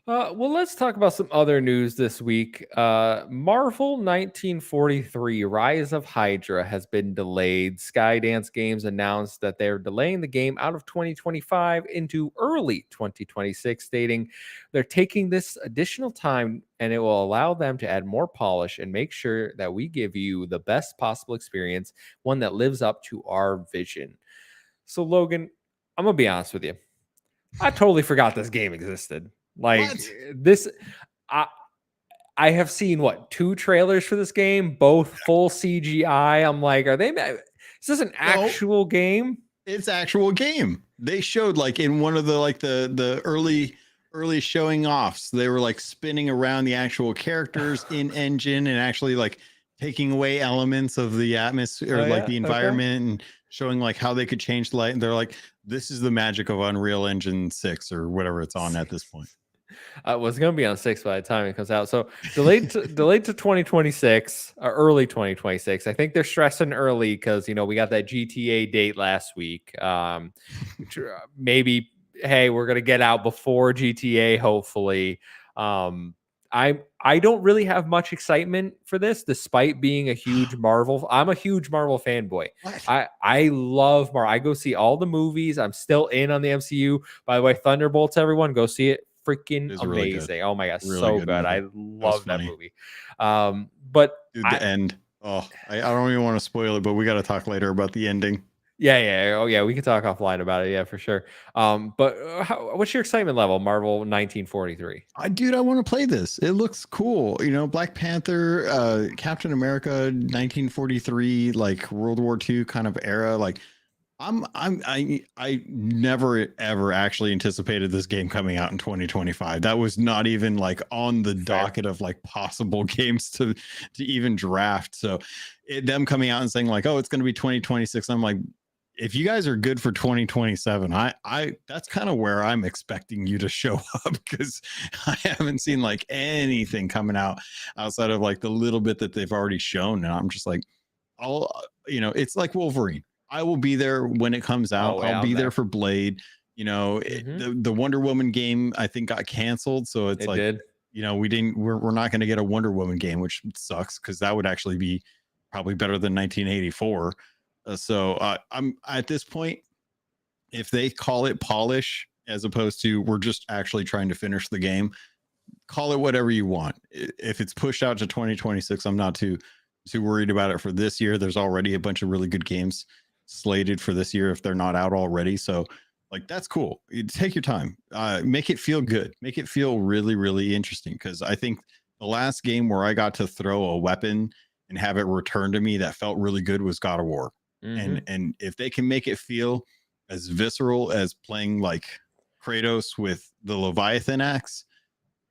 Well, let's talk about some other news this week. Marvel 1943 Rise of Hydra has been delayed. Skydance Games announced that they're delaying the game out of 2025 into early 2026, stating they're taking this additional time and it will allow them to add more polish and make sure that we give you the best possible experience, one that lives up to our vision. So, Logan, I'm going to be honest with you. I totally forgot this game existed. Like what? This, I have seen 2 trailers for this game, both full CGI. I'm like, is this an actual game? It's actual game. They showed like in one of the like the early showing offs, they were like spinning around the actual characters in engine and actually like taking away elements of the atmosphere or like the environment and showing like how they could change the light. And they're like, this is the magic of Unreal Engine 6 or whatever it's on at this point. It was going to be on 6 by the time it comes out. So delayed to 2026 or early 2026. I think they're stressing early because, we got that GTA date last week. Maybe, hey, we're going to get out before GTA, hopefully. I don't really have much excitement for this, despite being a huge Marvel. I'm a huge Marvel fanboy. I love Marvel. I go see all the movies. I'm still in on the MCU. By the way, Thunderbolts, everyone, go see it. freaking It's really good. amazing. Oh my gosh, Really so good good. movie. I That was love that funny. movie. But Dude, the end. Oh, I don't even want to spoil it, but we got to talk later about the ending. yeah. Oh yeah, we can talk offline about it. Yeah, for sure. But what's your excitement level? Marvel 1943. Dude, I want to play this. It looks cool. You know, Black Panther, Captain America, 1943, like World War II kind of era. Like, I never ever actually anticipated this game coming out in 2025. That was not even like on the Fair. docket of like possible games to even draft. So them coming out and saying like, oh, it's going to be 2026. I'm like, if you guys are good for 2027, I that's kind of where I'm expecting you to show up, because I haven't seen like anything coming out outside of like the little bit that they've already shown. And I'm just like, I'll, it's like Wolverine. I will be there when it comes out. Oh I'll yeah, I'm be there there. for Blade. Mm-hmm. The Wonder Woman game I think got canceled, so it's It like, did. we're not going to get a Wonder Woman game, which sucks because that would actually be probably better than 1984. I'm at this point, if they call it polish as opposed to we're just actually trying to finish the game, call it whatever you want. If it's pushed out to 2026, I'm not too worried about it for this year. There's already a bunch of really good games slated for this year if they're not out already. So like, that's cool. You take your time, make it feel good, make it feel really, really interesting. Because I think the last game where I got to throw a weapon and have it returned to me that felt really good was God of War. Mm-hmm. And if they can make it feel as visceral as playing like Kratos with the Leviathan axe,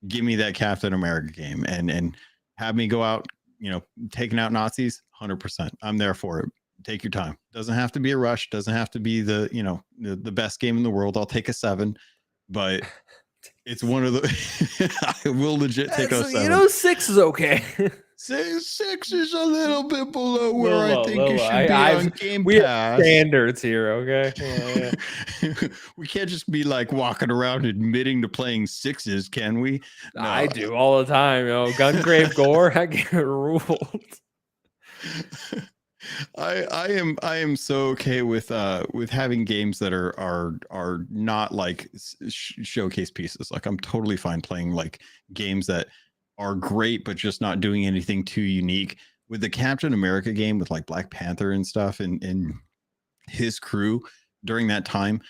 give me that Captain America game and have me go out, taking out Nazis. 100%. I'm there for it. Take your time. Doesn't have to be a rush. Doesn't have to be the best game in the world. I'll take a 7, but it's one of the. I will legit take a 7. 6 is okay. 6 is a little bit below where Little I low, think little it low. should be on Game We have Pass. standards here, okay? Yeah. We can't just be like walking around admitting to playing 6s, can we? No. I do all the time, Gungrave Gore, I get ruled. I am so okay with having games that are not like showcase pieces. Like, I'm totally fine playing like games that are great but just not doing anything too unique. With the Captain America game with like Black Panther and stuff and his crew during that time,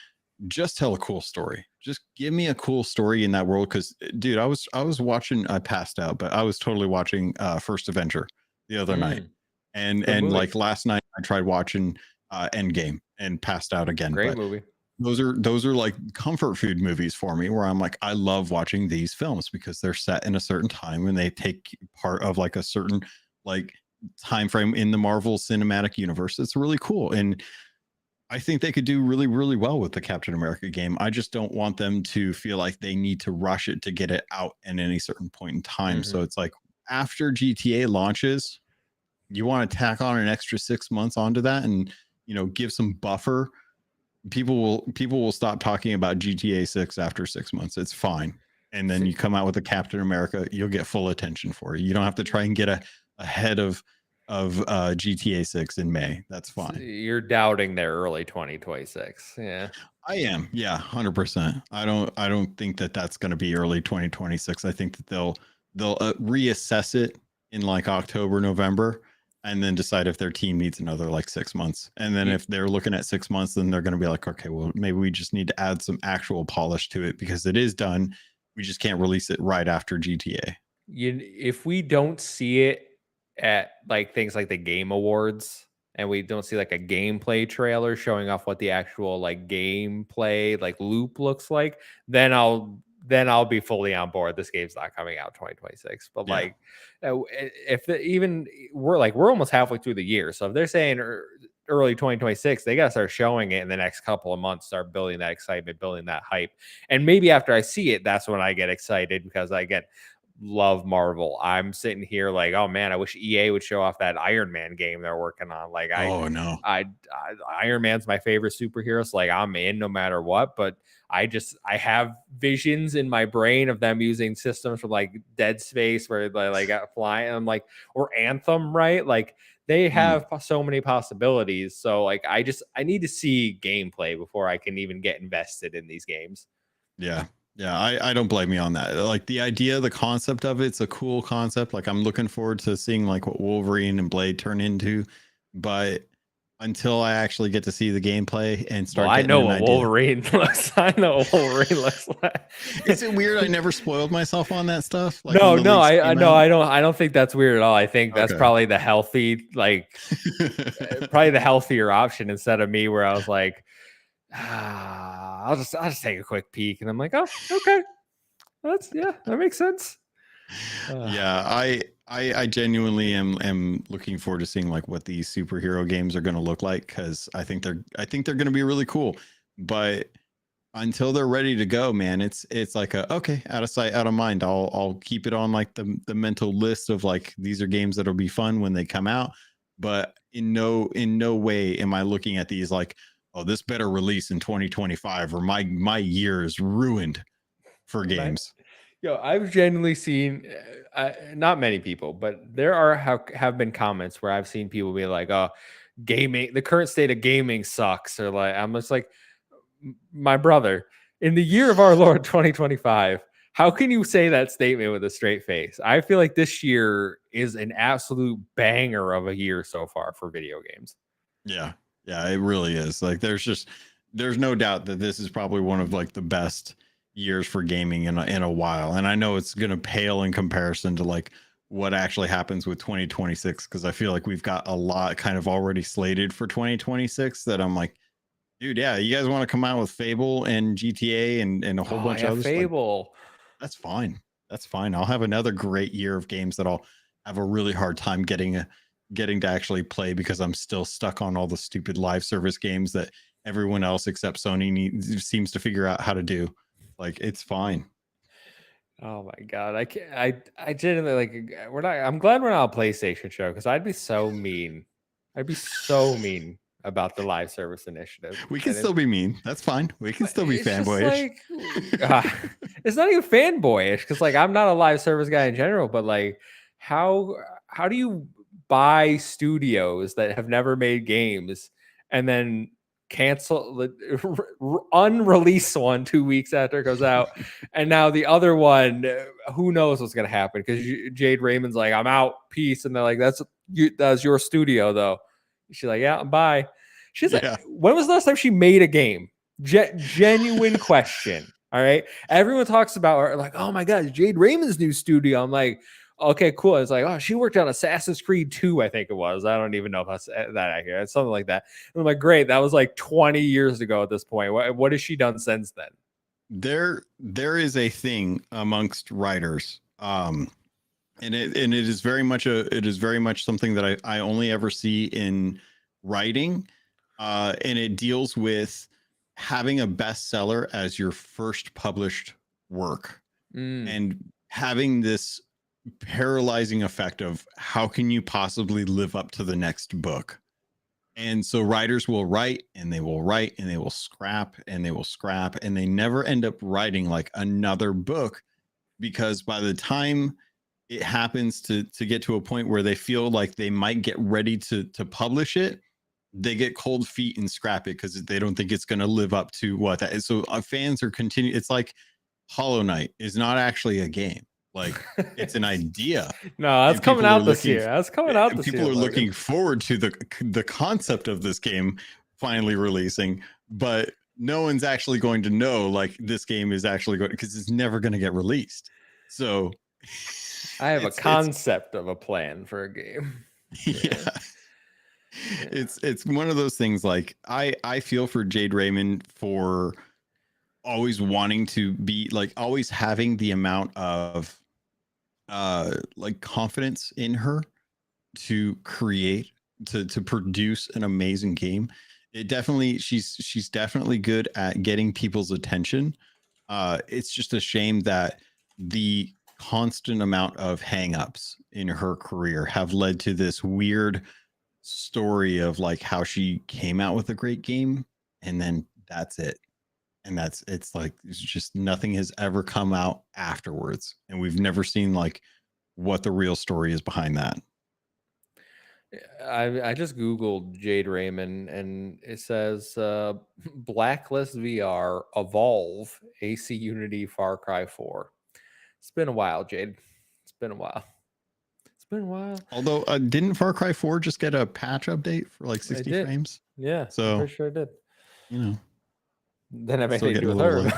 just tell a cool story. Just give me a cool story in that world. Because dude, I was watching, I passed out, but I was totally watching First Avenger the other night. And movie. like last night I tried watching Endgame and passed out again. Great but movie. those are like comfort food movies for me, where I'm like, I love watching these films because they're set in a certain time and they take part of like a certain like time frame in the Marvel Cinematic Universe. It's really cool. And I think they could do really, really well with the Captain America game. I just don't want them to feel like they need to rush it to get it out at any certain point in time. So it's like, after GTA launches, you want to tack on an extra 6 months onto that and give some buffer. People will stop talking about GTA 6 after 6 months. It's fine. And then you come out with a Captain America, you'll get full attention for it. You don't have to try and get ahead of GTA 6 in May. That's fine. You're doubting their early 2026. Yeah. I am. Yeah, 100%. I don't think that that's going to be early 2026. I think that they'll reassess it in like October, November, and then decide if their team needs another like 6 months. And then if they're looking at 6 months, then they're going to be like, okay, well, maybe we just need to add some actual polish to it because it is done. We just can't release it right after GTA. If we don't see it at like things like the Game Awards and we don't see like a gameplay trailer showing off what the actual like gameplay like loop looks like, then I'll be fully on board. This game's not coming out 2026. But Yeah. like, if even we're almost halfway through the year, so if they're saying early 2026, they gotta start showing it in the next couple of months, start building that excitement, building that hype, and maybe after I see it, that's when I get excited because I get love Marvel. I'm sitting here like, oh man, I wish EA would show off that Iron Man game they're working on. Like, oh no, Iron Man's my favorite superhero, so like I'm in no matter what. But I have visions in my brain of them using systems from like Dead Space where they like flying. I'm like, or Anthem, right? Like they have so many possibilities. So like I need to see gameplay before I can even get invested in these games. Yeah. Yeah, I don't blame you on that. Like the idea, the concept of it's a cool concept. Like I'm looking forward to seeing like what Wolverine and Blade turn into, but until I actually get to see the gameplay and Well, start I getting know an what idea. Wolverine looks. I know what Wolverine looks like. Is it weird I never spoiled myself on that stuff? Like when No, the no, leaks I came no, out? I don't think that's weird at all. I think that's Okay. probably the healthy, like probably the healthier option instead of me where I was like, I'll just take a quick peek, and I'm like, oh, okay, that makes sense. Yeah, I genuinely am looking forward to seeing like what these superhero games are going to look like, because I think they're going to be really cool. But until they're ready to go, man, it's like a okay, out of sight, out of mind. I'll keep it on like the mental list of like these are games that'll be fun when they come out. But in no way am I looking at these like, oh, this better release in 2025 or my year is ruined for Nice. games. Yo, I've genuinely seen, not many people, but there have been comments where I've seen people be like, "Oh, gaming, the current state of gaming sucks," or like, I'm just like, my brother, in the year of our Lord 2025, how can you say that statement with a straight face? I feel like this year is an absolute banger of a year so far for video games. Yeah. Yeah, it really is. Like there's no doubt that this is probably one of like the best years for gaming in a while. And I know it's going to pale in comparison to like what actually happens with 2026, because I feel like we've got a lot kind of already slated for 2026 that I'm like, dude, yeah, you guys want to come out with Fable and GTA and a whole Oh bunch yeah, of others, like Fable. that's fine. That's fine. I'll have another great year of games that I'll have a really hard time getting to actually play, because I'm still stuck on all the stupid live service games that everyone else except Sony seems to figure out how to do. Like it's fine. Oh my god, I can't. I genuinely like. We're not. I'm glad we're not a PlayStation show because I'd be so mean. I'd be so mean about the live service initiative, We can and still be mean. That's fine. We can still be it's just fanboyish. like, it's not even fanboyish because like I'm not a live service guy in general, but like how how do you buy studios that have never made games and then cancel unrelease one 2 weeks after it goes out, and now the other one, who knows what's gonna happen because Jade Raymond's like, I'm out, peace, and they're like, that's your studio though. She's like, yeah, bye. She's like, Yeah. when was the last time she made a game? Genuine question. All right. Everyone talks about her like, oh my God, Jade Raymond's new studio. I'm like, okay, cool. It's like, oh, she worked on Assassin's Creed 2, I think it was. I don't even know if that's that accurate. It's something like that. And I'm like, great. That was like 20 years ago at this point. What has she done since then? There is a thing amongst writers. And it is very much something that I only ever see in writing. And it deals with having a bestseller as your first published work, and having this paralyzing effect of how can you possibly live up to the next book. And so writers will write and they will write and they will scrap and they will scrap and they never end up writing like another book, because by the time it happens to get to a point where they feel like they might get ready to publish it, they get cold feet and scrap it because they don't think it's going to live up to what that is. So fans are continuing. It's like Hollow Knight is not actually a game. Like it's an idea. No, that's And coming people are out this looking year. That's coming out and this people year, are Logan. looking forward to the concept of this game finally releasing, but no one's actually going to know like this game is actually going, because it's never going to get released. So I have a it's concept of a plan for a game. yeah. It's one of those things. Like I feel for Jade Raymond for always wanting to be like always having the amount of like confidence in her to create, to produce an amazing game. It definitely, she's definitely good at getting people's attention. It's just a shame that the constant amount of hangups in her career have led to this weird story of like how she came out with a great game and then that's it. And it's like it's just nothing has ever come out afterwards, and we've never seen like what the real story is behind that. I just googled Jade Raymond and it says Blacklist VR Evolve AC Unity Far Cry 4. It's been a while, Jade. It's been a while. It's been a while. Although, didn't Far Cry 4 just get a patch update for like I 60 did. frames? Yeah, I'm So, pretty sure I did. you know, Didn't have still anything to do getting with a little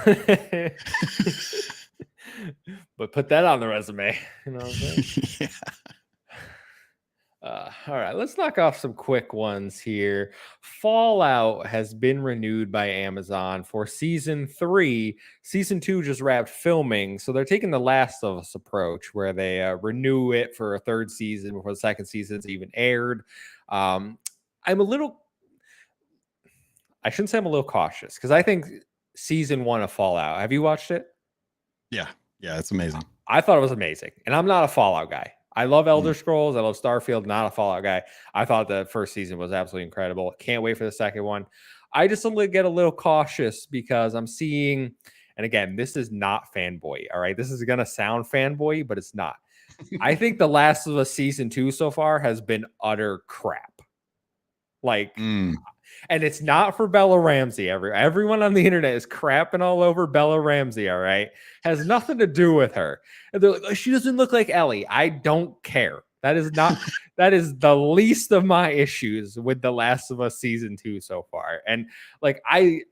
her. But put that on the resume. You know what I'm saying? yeah. All right, let's knock off some quick ones here. Fallout has been renewed by Amazon for season 3. Season 2 just wrapped filming, so they're taking the Last of Us approach, where they renew it for a third season before the second season's even aired. I'm a little, I shouldn't say I'm a little cautious because I think season 1 of Fallout. Have you watched it? Yeah. Yeah. It's amazing. I thought it was amazing, and I'm not a Fallout guy. I love Elder Scrolls. I love Starfield. Not a Fallout guy. I thought the first season was absolutely incredible. Can't wait for the second one. I just only get a little cautious because I'm seeing, and again, this is not fanboy. All right, this is gonna sound fanboy, but it's not. I think The Last of Us season 2 so far has been utter crap. Like, and it's not for Bella Ramsey. Everyone on the internet is crapping all over Bella Ramsey. All right, has nothing to do with her. And they're like, oh, she doesn't look like Ellie. I don't care. That is not. That is the least of my issues with The Last of Us season 2 so far. And like, I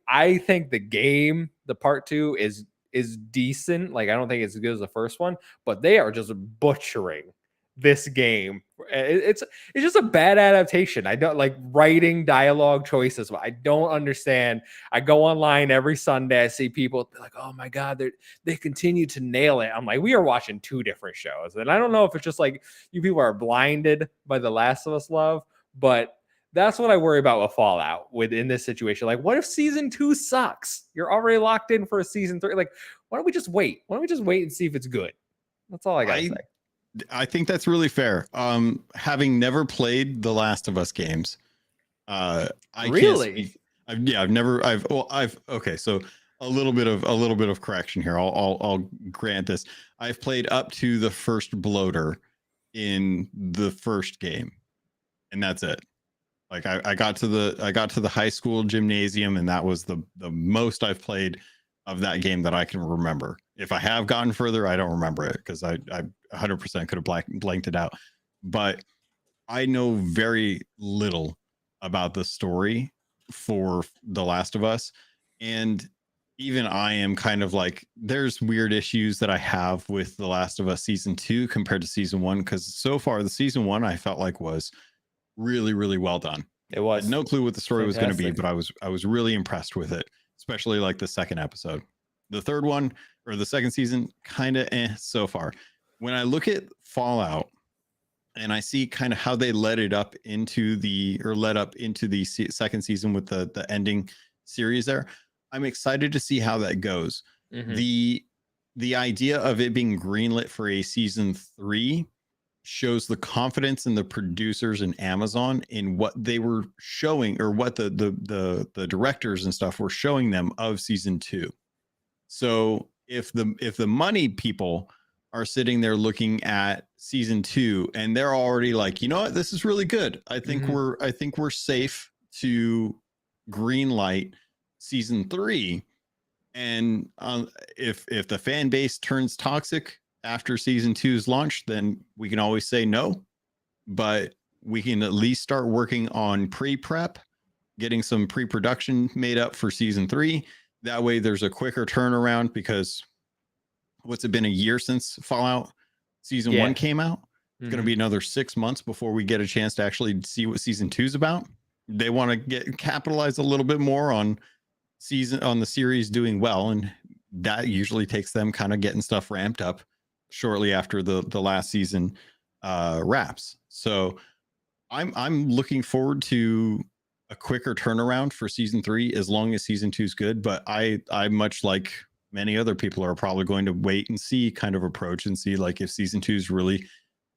think the game, the part 2 is decent. Like, I don't think it's as good as the first one, but they are just butchering this game. It's just a bad adaptation. I don't like writing dialogue choices. I don't understand. I go online every Sunday. I see people like, "Oh my god, they continue to nail it." I'm like, we are watching 2 different shows, and I don't know if it's just like you people are blinded by The Last of Us love, but that's what I worry about with Fallout within this situation. Like, what if season 2 sucks? You're already locked in for a season 3. Like, why don't we just wait? Why don't we just wait and see if it's good? That's all I gotta say. I think that's really fair. Having never played the Last of Us games, I really? can't speak. Okay. So a little bit of correction here. I'll grant this. I've played up to the first bloater in the first game, and that's it. Like I got to the high school gymnasium, and that was the most I've played of that game that I can remember. If I have gotten further, I don't remember it because I 100% could have blanked it out. But I know very little about the story for The Last of Us. And even I am kind of like, there's weird issues that I have with The Last of Us season 2 compared to season 1. Because so far, the season 1 I felt like was really, really well done. It was. I had no clue what the story was going to be, Fantastic. but I was really impressed with it, especially like the second episode. The third one or the second season, kind of so far. When I look at Fallout and I see kind of how they led up into the second season with the ending series there, I'm excited to see how that goes. The idea of it being greenlit for a season 3 shows the confidence in the producers and Amazon in what they were showing, or what the directors and stuff were showing them of season 2. So if the money people are sitting there looking at season 2 and they're already like, you know what, this is really good. I think we're safe to green light season 3. And if the fan base turns toxic after season 2's launch, then we can always say no. But we can at least start working on pre-prep, getting some pre-production made up for season 3. That way there's a quicker turnaround, because what's it been, a year since Fallout season 1 came out? It's going to be another 6 months before we get a chance to actually see what season 2 is about. They want to capitalize a little bit more on the series doing well, and that usually takes them kind of getting stuff ramped up shortly after the last season wraps. So I'm looking forward to a quicker turnaround for season 3, as long as season 2 is good. But I much like many other people are probably going to wait and see kind of approach and see like if season 2 is really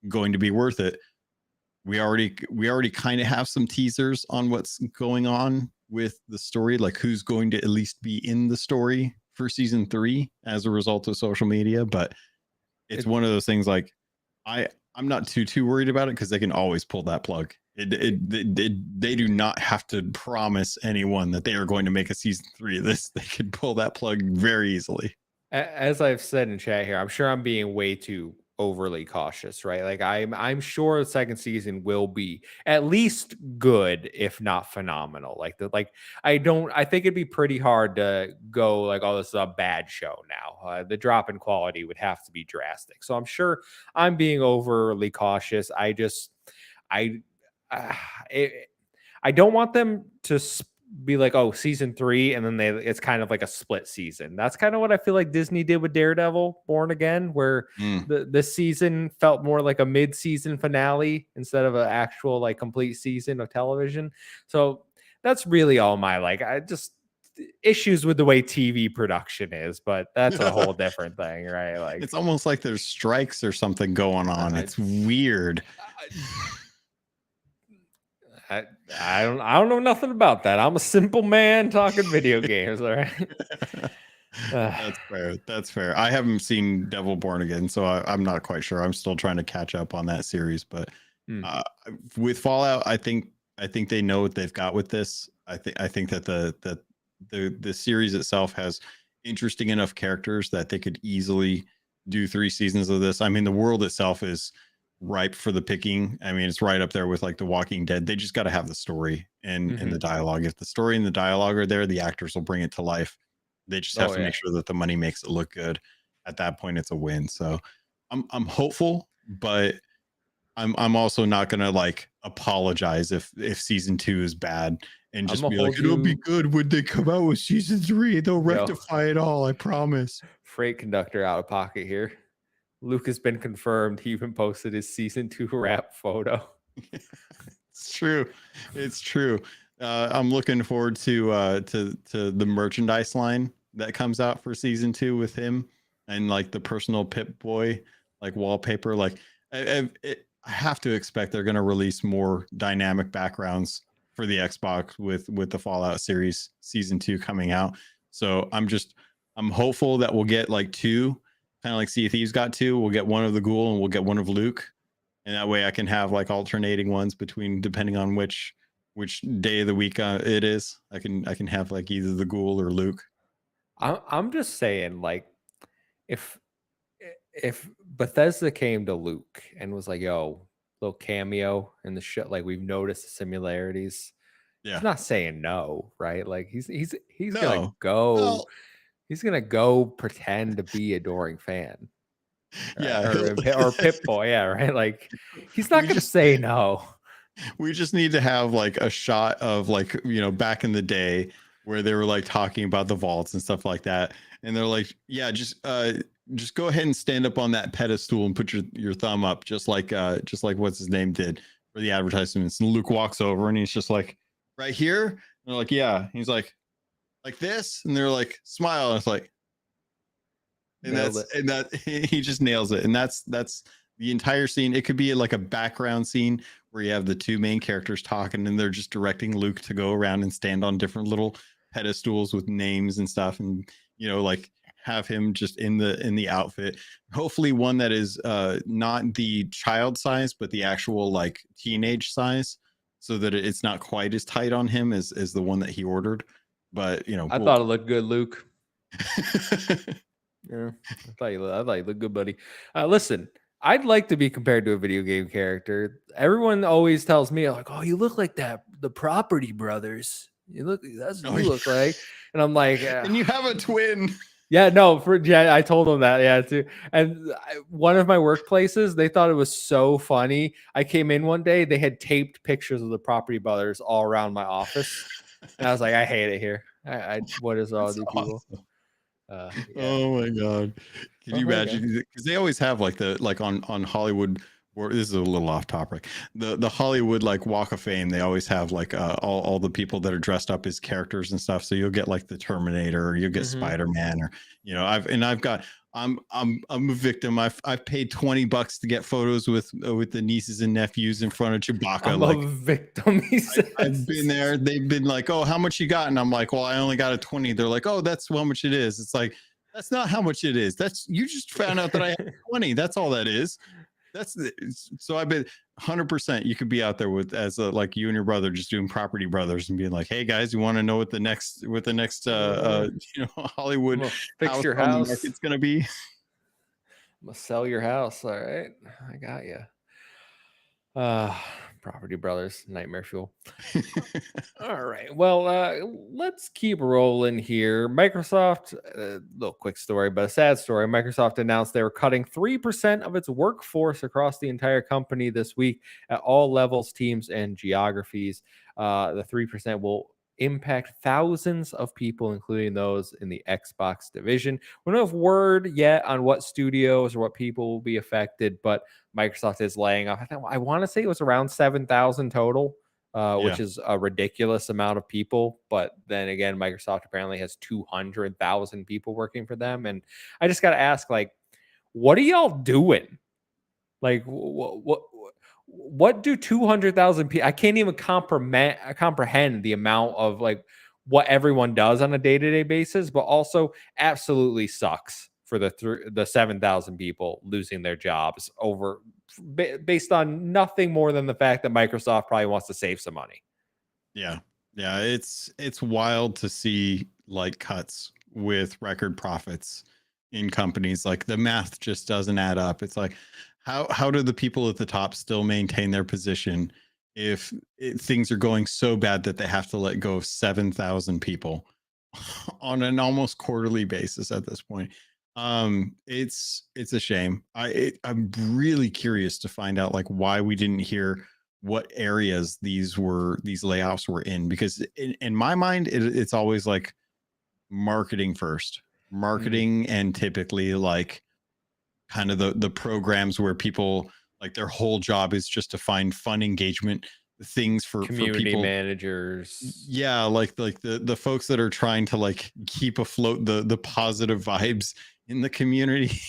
going to be worth it. We already kind of have some teasers on what's going on with the story, like who's going to at least be in the story for season 3 as a result of social media. But it's one of those things, like I'm not too worried about it, because they can always pull that plug They do not have to promise anyone that they are going to make a season 3 of this. They could pull that plug very easily. As I've said in chat here, I'm sure I'm being way too overly cautious, right? Like I'm sure the second season will be at least good, if not phenomenal. I think it'd be pretty hard to go like, oh, this is a bad show now. The drop in quality would have to be drastic. So I'm sure I'm being overly cautious. I uh, it, I don't want them to be like, oh, season 3, and then it's kind of like a split season. That's kind of what I feel like Disney did with Daredevil Born Again, where the season felt more like a mid-season finale instead of an actual like complete season of television. So that's really all my I just issues with the way TV production is, but that's a whole different thing, right? Like it's almost like there's strikes or something going on. It's weird. I don't know nothing about that. I'm a simple man talking video games. All right. That's fair. That's fair. I haven't seen Devil Born Again, so I'm not quite sure. I'm still trying to catch up on that series. But with Fallout, I think they know what they've got with this. I think that the series itself has interesting enough characters that they could easily do 3 seasons of this. I mean, the world itself is ripe for the picking. I mean, it's right up there with like The Walking Dead. They just got to have the story and the dialogue. If the story and the dialogue are there, the actors will bring it to life. They just have to make sure that the money makes it look good. At that point, it's a win. So I'm hopeful, but I'm also not gonna like apologize if season 2 is bad and just be like, it'll be good when they come out with season 3. They'll rectify it all. I promise. Freight conductor out of pocket here. Luke has been confirmed. He even posted his season 2 wrap photo. It's true. It's true. I'm looking forward to the merchandise line that comes out for season 2 with him and like the personal Pip Boy like wallpaper. Like I have to expect they're going to release more dynamic backgrounds for the Xbox with the Fallout series season 2 coming out. So I'm hopeful that we'll get like 2. Kind of like Sea of Thieves got 2. We'll get one of the Ghoul and we'll get one of Luke, and that way I can have like alternating ones between depending on which day of the week it is. I can have like either the Ghoul or Luke. I'm just saying, like, if Bethesda came to Luke and was like, "Yo, little cameo in the show," like we've noticed the similarities. Yeah, he's not saying no, right? Like he's gonna go. No. He's gonna go pretend to be a Adoring fan. Right? Yeah, or Pip Boy, yeah, right. Like he's not gonna say no. We just need to have like a shot of like, you know, back in the day where they were like talking about the vaults and stuff like that, and they're like, yeah, just go ahead and stand up on that pedestal and put your thumb up, just like what's his name did for the advertisements. And Luke walks over and he's just like, right here. And they're like, yeah. He's like this, and they're like, smile. And it's like, and he just nails it. And that's the entire scene. It could be like a background scene where you have the 2 main characters talking and they're just directing Luke to go around and stand on different little pedestals with names and stuff, and you know, like have him just in the outfit. Hopefully one that is not the child size but the actual like teenage size, so that it's not quite as tight on him as the one that he ordered. But you know, I thought it looked good, Luke. Yeah, I thought you looked good, buddy. Listen, I'd like to be compared to a video game character. Everyone always tells me like, "Oh, you look like the Property Brothers. That's what you look like." And I'm like, and you have a twin. Yeah, no, I told them that, yeah, too. And one of my workplaces, they thought it was so funny. I came in one day, they had taped pictures of the Property Brothers all around my office, and I was like, I hate it here. What is all these people? Yeah. Oh my god, can you imagine? Because they always have like on Hollywood, or this is a little off topic, the Hollywood like Walk of Fame, they always have like all the people that are dressed up as characters and stuff. So you'll get like the Terminator, or you'll get Spider-Man, or you know, I'm a victim. I've paid $20 to get photos with the nieces and nephews in front of Chewbacca. I'm a victim. I've been there. They've been like, "Oh, how much you got?" And I'm like, "Well, I only got a 20." They're like, "Oh, that's how much it is." It's like, that's not how much it is. You just found out that I have 20. That's all that is. So I've been 100%. You could be out there with as a, like you and your brother just doing Property Brothers and being like, "Hey guys, you want to know what the next I'm Hollywood gonna fix house your on the house. market's gonna be?" I'm gonna sell your house. All right, I got you. Uh, Property Brothers, nightmare fuel. All right. Well, let's keep rolling here. Microsoft, little quick story, but a sad story. Microsoft announced they were cutting 3% of its workforce across the entire company this week at all levels, teams, and geographies. The 3% will impact thousands of people, including those in the Xbox division. We don't have word yet on what studios or what people will be affected, but Microsoft is laying off. I want to say it was around 7,000 total, Yeah. which is a ridiculous amount of people. But then again, Microsoft apparently has 200,000 people working for them. And I just got to ask, like, what are y'all doing? Like, what do 200,000 people? I can't even comprehend the amount of like what everyone does on a day to day basis, but also absolutely sucks for the 7,000 people losing their jobs over based on nothing more than the fact that Microsoft probably wants to save some money. Yeah. Yeah, it's wild to see like cuts with record profits in companies. Like the math just doesn't add up. It's like how do the people at the top still maintain their position if things are going so bad that they have to let go of 7,000 people on an almost quarterly basis at this point? It's a shame. I'm really curious to find out like why we didn't hear what areas these layoffs were in, because in my mind it's always like marketing first, marketing, and typically like kind of the programs where people like their whole job is just to find fun engagement things for Community people. managers. Yeah, like the folks that are trying to like keep afloat the positive vibes in the community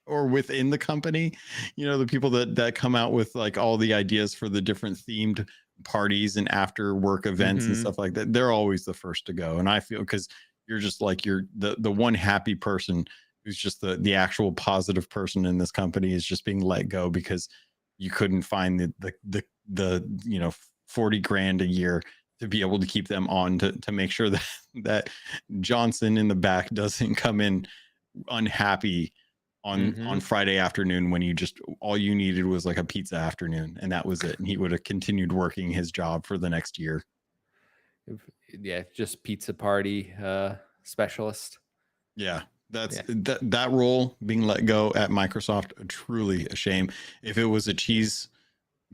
or within the company. The people that come out with like all the ideas for the different themed parties and after work events and Mhm. stuff like that, they're always the first to go. And I feel because you're just like you're the one happy person who's just the actual positive person in this company is just being let go because you couldn't find the 40 grand a year to be able to keep them on to make sure that that Johnson in the back doesn't come in unhappy on Mhm. Friday afternoon when you just all you needed was like a pizza afternoon and that was it, and he would have continued working his job for the next year. Yeah, just pizza party specialist. Yeah, that's Yeah. that role being let go at Microsoft, truly a shame. If it was a cheese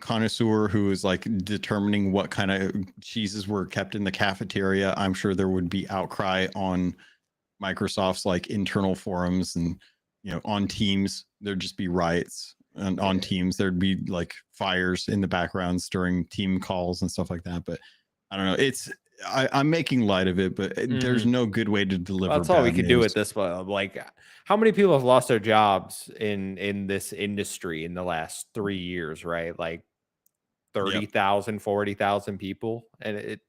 connoisseur who is like determining what kind of cheeses were kept in the cafeteria, I'm sure there would be outcry on Microsoft's like internal forums, and on Teams there'd just be riots, and on Teams there'd be like fires in the backgrounds during team calls and stuff like that. But I don't know, I'm making light of it, but there's Mhm. no good way to Well, deliver that's all we bad could do news. at this point. Like, how many people have lost their jobs in this industry in the last 3 years? Right, like Yep. 30,000, 40,000 people, and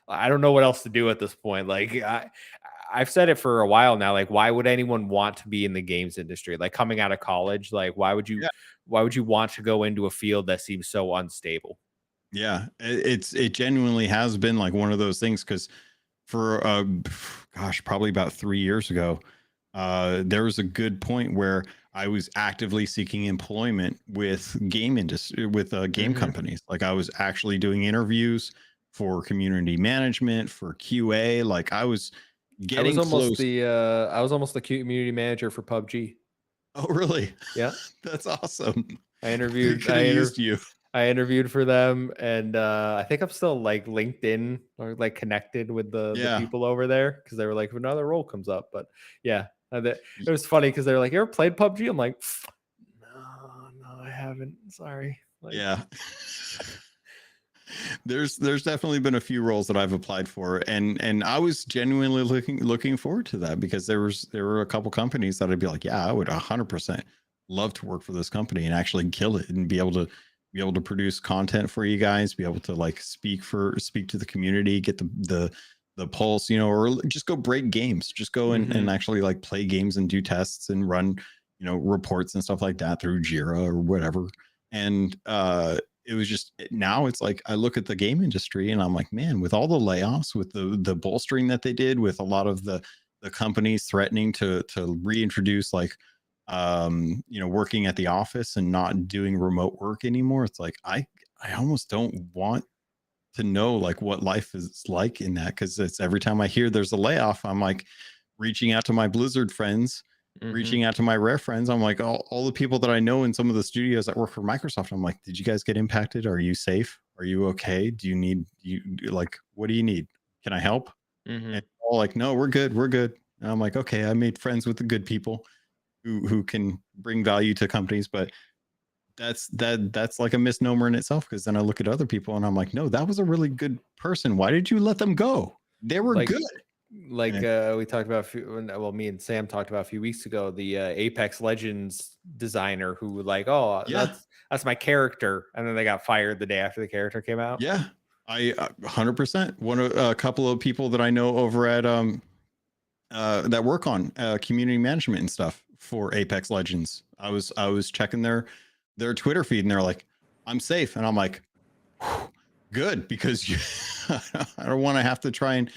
I don't know what else to do at this point. Like, I've said it for a while now. Like, why would anyone want to be in the games industry? Like coming out of college, like why would you want to go into a field that seems so unstable? Yeah, it genuinely has been like one of those things because for gosh, probably about 3 years ago, there was a good point where I was actively seeking employment with game industry with game Hmm. companies. Like I was actually doing interviews for community management, for QA. Like I was getting close. I was almost the community manager for PUBG. Oh, really? Yeah, That's awesome. I They interviewed. could have used you. I interviewed for them, and I think I'm still like LinkedIn or like connected with the Yeah. people over there because they were like, if another role comes up. But yeah, it was funny because they were like, "You ever played PUBG?" I'm like, no, I haven't. Sorry. Like, Yeah. There's definitely been a few roles that I've applied for, and I was genuinely looking forward to that because there were a couple companies that I'd be like, yeah, I would 100% love to work for this company and actually kill it and be able to produce content for you guys, be able to like speak to the community, get the pulse, or just go break games, just go and hmm. actually like play games and do tests and run reports and stuff like that through Jira or whatever. And it was just now it's like I look at the game industry and I'm like, man, with all the layoffs, with the bolstering that they did, with a lot of the companies threatening to reintroduce like working at the office and not doing remote work anymore, it's like I almost don't want to know like what life is like in that, because it's every time I hear there's a layoff, I'm like reaching out to my Blizzard friends, reaching out to my Rare friends. I'm like, all the people that I know in some of the studios that work for Microsoft, I'm like, did you guys get impacted? Are you safe? Are you okay? Do you need like, what do you need? Can I help? And all like, no, we're good, we're good. And I'm like, okay, I made friends with the good people who can bring value to companies, but that's like a misnomer in itself, because then I look at other people and I'm like, no, that was a really good person. Why did you let them go? They were Like, good. like we talked about me and Sam talked about a few weeks ago, the Apex Legends designer who like, oh, Yeah. that's my character, and then they got fired the day after the character came out. Yeah, I 100%. One of a couple of people that I know over at that work on community management and stuff for Apex Legends. I was checking their Twitter feed and they're like, I'm safe, and I'm like, good, because I don't want to have to try and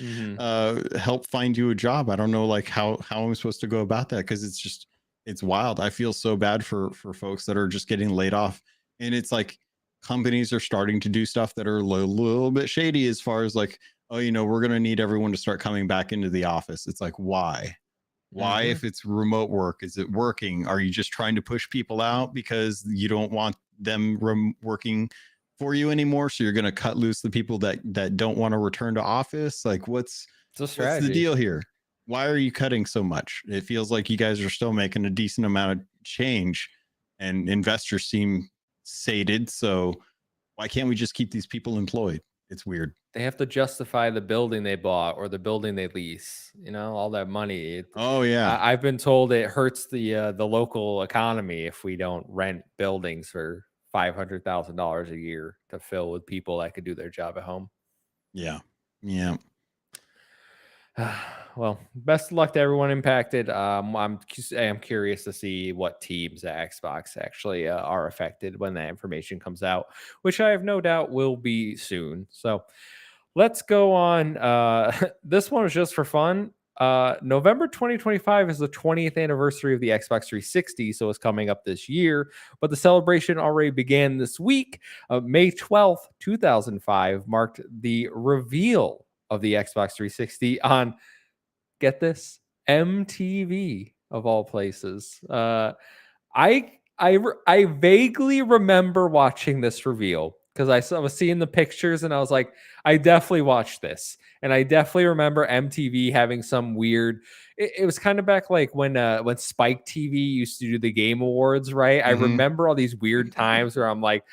help find you a job. I don't know like how I'm supposed to go about that, because it's wild. I feel so bad for folks that are just getting laid off, and it's like companies are starting to do stuff that are a little bit shady, as far as like, oh, we're going to need everyone to start coming back into the office. It's like, why if it's remote work? Is it working? Are you just trying to push people out because you don't want them working for you anymore, so you're going to cut loose the people that don't want to return to office? Like, what's the deal here? Why are you cutting so much? It feels like you guys are still making a decent amount of change and investors seem sated, so why can't we just keep these people employed? It's weird. They have to justify the building they bought or the building they lease, all that money. Oh yeah. I've been told it hurts the local economy if we don't rent buildings for $500,000 a year to fill with people that could do their job at home. Yeah. Well, best of luck to everyone impacted. I'm curious to see what teams at Xbox actually are affected when that information comes out, which I have no doubt will be soon. So let's go on. This one was just for fun. November 2025 is the 20th anniversary of the Xbox 360, so it's coming up this year. But the celebration already began this week. May 12th, 2005, marked the reveal of the Xbox 360 on, get this, MTV of all places. I vaguely remember watching this reveal because I was seeing the pictures and I was like, I definitely watched this. And I definitely remember MTV having some weird. It was kind of back like when Spike TV used to do the Game Awards, right? I remember all these weird times where I'm like,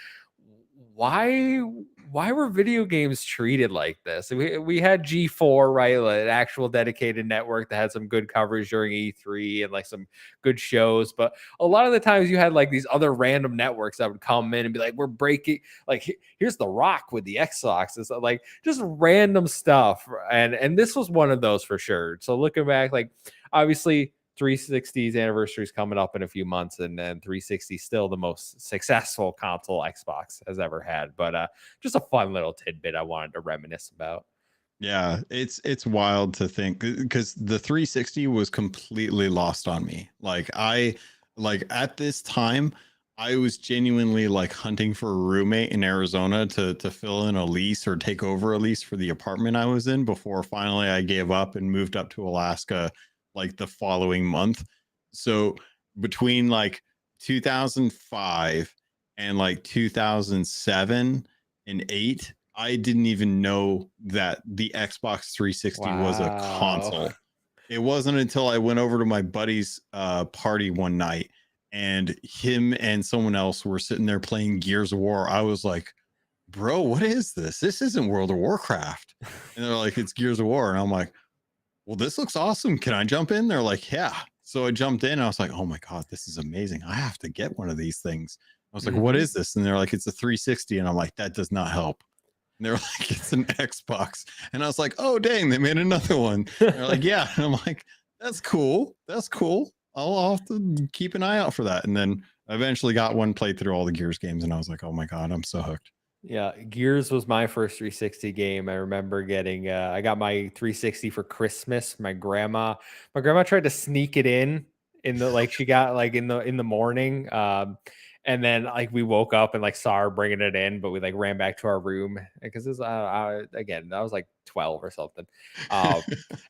why were video games treated like this? We had G4, right? Like an actual dedicated network that had some good coverage during E3 and like some good shows. But a lot of the times you had like these other random networks that would come in and be like, we're breaking, like, here's The Rock with the Xbox. It's like just random stuff. And this was one of those for sure. So looking back, like obviously 360's anniversary is coming up in a few months, and then 360 still the most successful console Xbox has ever had. But just a fun little tidbit I wanted to reminisce about. Yeah, it's wild to think, because the 360 was completely lost on me. Like at this time, I was genuinely like hunting for a roommate in Arizona to fill in a lease or take over a lease for the apartment I was in, before finally I gave up and moved up to Alaska like the following month. So between like 2005 and like 2007 and 8, I didn't even know that the Xbox 360 was a console. It wasn't until I went over to my buddy's party one night and him and someone else were sitting there playing Gears of War. I was like, bro, what is this? This isn't World of Warcraft. And they're like, it's Gears of War. And I'm like, well, this looks awesome. Can I jump in? They're like, yeah. So I jumped in. I was like, oh my God, this is amazing. I have to get one of these things. I was like, what is this? And they're like, it's a 360. And I'm like, that does not help. And they're like, it's an Xbox. And I was like, oh, dang, they made another one. And they're like, yeah. And I'm like, that's cool. That's cool. I'll have to keep an eye out for that. And then I eventually got one, played through all the Gears games, and I was like, oh my god, I'm so hooked. Yeah, Gears was my first 360 game. I remember getting I got my 360 for Christmas. My grandma tried to sneak it in the like she got like in the morning. And then like we woke up and like saw her bringing it in, but we like ran back to our room because this again, I was like 12 or something. Uh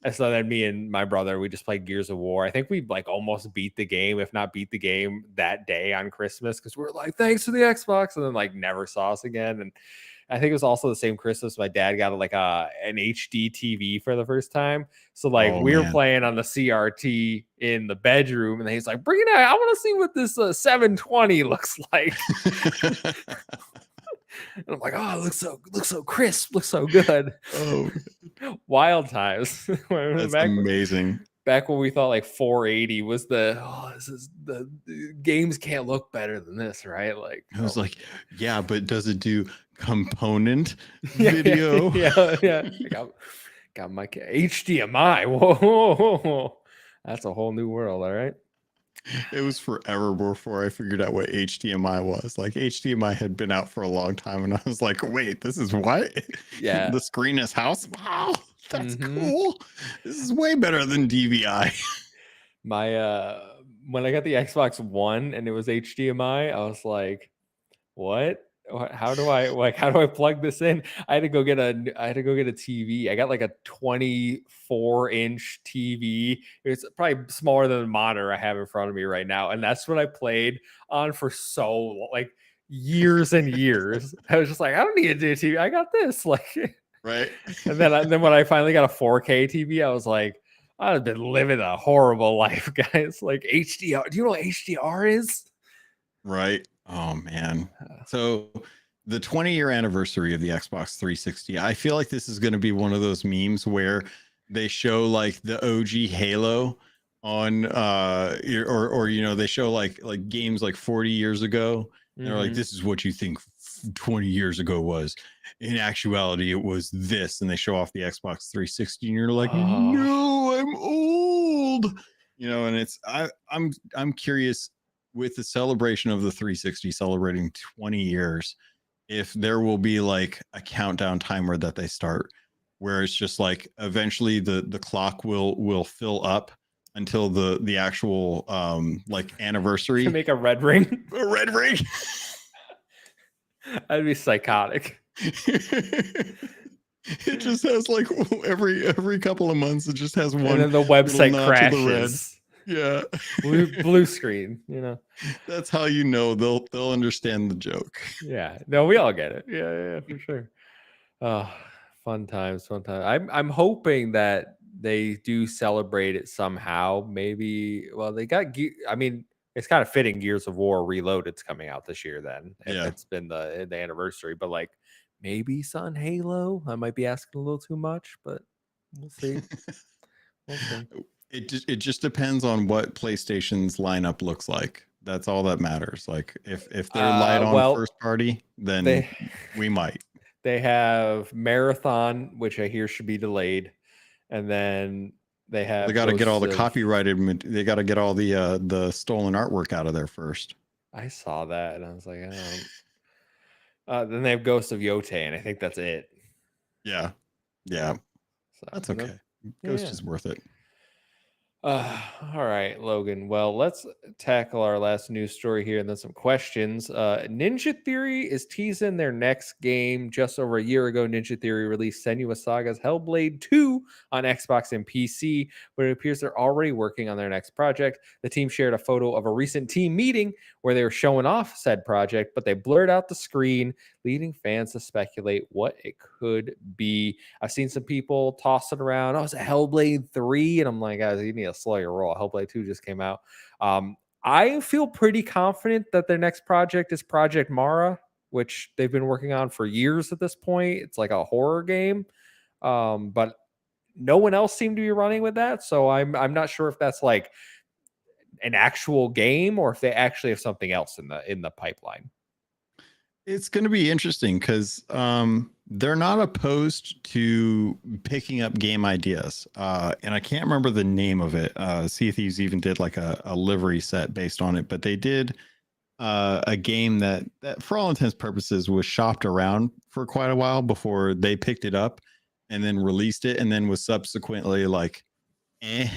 and so then me and my brother, we just played Gears of War. I think we like almost beat the game, if not beat the game that day on Christmas, because we are like, thanks for the Xbox, and then like never saw us again. And I think it was also the same Christmas my dad got like an HD TV for the first time. So like Oh we were man. playing on the CRT in the bedroom, and he's like, "Bring it out! I want to see what this 720 looks like." And I'm like, "Oh, it looks so crisp, looks so good." Oh, Wild times. that's back amazing. back when we thought like 480 was this is the games can't look better than this, right? Like, I was like, yeah, but does it do component yeah, video? yeah. I got my HDMI. Whoa, that's a whole new world. All right. It was forever before I figured out what HDMI was. Like HDMI had been out for a long time, and I was like, wait, this is what? Yeah. The screen is house. Wow, that's Mhm. cool. This is way better than DVI. My when I got the Xbox One and it was HDMI, I was like, what? How do I plug this in? I had to go get a TV. I got like a 24-inch TV. It's probably smaller than the monitor I have in front of me right now. And that's what I played on for like years and years. I was just like, I don't need a TV. I got this. Like, Right. and then when I finally got a 4K TV, I was like, I've been living a horrible life, guys. Like HDR. Do you know what HDR is? Right. Oh man. So the 20-year anniversary of the Xbox 360, I feel like this is going to be one of those memes where they show like the OG Halo on or you know, they show like games like 40 years ago. And they're like, Mhm. this is what you think 20 years ago was. In actuality, it was this, and they show off the Xbox 360, and you're like, Oh, no, I'm old. You know, and I'm curious, with the celebration of the 360 celebrating 20 years, if there will be like a countdown timer that they start where it's just like eventually the clock will fill up until the actual like to anniversary. make a red ring. A red ring. That'd be psychotic. It just has like every couple of months it just has And one then the little website notch of the red. crashes. Yeah. Blue screen, you know. That's how you know they'll understand the joke. Yeah. No, we all get it. Yeah, for sure. Oh, fun times, fun times. I'm hoping that they do celebrate it somehow. Maybe well, I mean, it's kind of fitting Gears of War Reloaded's coming out this year then, if Yeah. it's been the anniversary, but like maybe Sun Halo. I might be asking a little too much, but we'll see. We'll see. It just depends on what PlayStation's lineup looks like. That's all that matters. Like if they're light on Well, first party, then they we might. they have Marathon, which I hear should be delayed, and then they They have got to get all Ghosts the of. copyrighted. They got to get all the stolen artwork out of there first. I saw that and I was like, then they have Ghost of Yote, and I think that's it. Yeah, yeah, So that's and then, okay. yeah, Ghost yeah. is worth it. All right, Logan. Well, let's tackle our last news story here and then some questions. Ninja Theory is teasing their next game. Just over a year ago, Ninja Theory released Senua Saga's Hellblade 2 on Xbox and PC, but it appears they're already working on their next project. The team shared a photo of a recent team meeting where they were showing off said project, but they blurred out the screen, leading fans to speculate what it could be. I've seen some people tossing around, oh, it's a Hellblade 3. And I'm like, guys, you need to slow your roll. Hellblade 2 just came out. I feel pretty confident that their next project is Project Mara, which they've been working on for years at this point. It's like a horror game. But no one else seemed to be running with that. So I'm not sure if that's like an actual game or if they actually have something else in the pipeline. It's going to be interesting because they're not opposed to picking up game ideas. And I can't remember the name of it. Sea of Thieves even did like a livery set based on it, but they did a game that for all intents and purposes was shopped around for quite a while before they picked it up and then released it, and then was subsequently like, eh.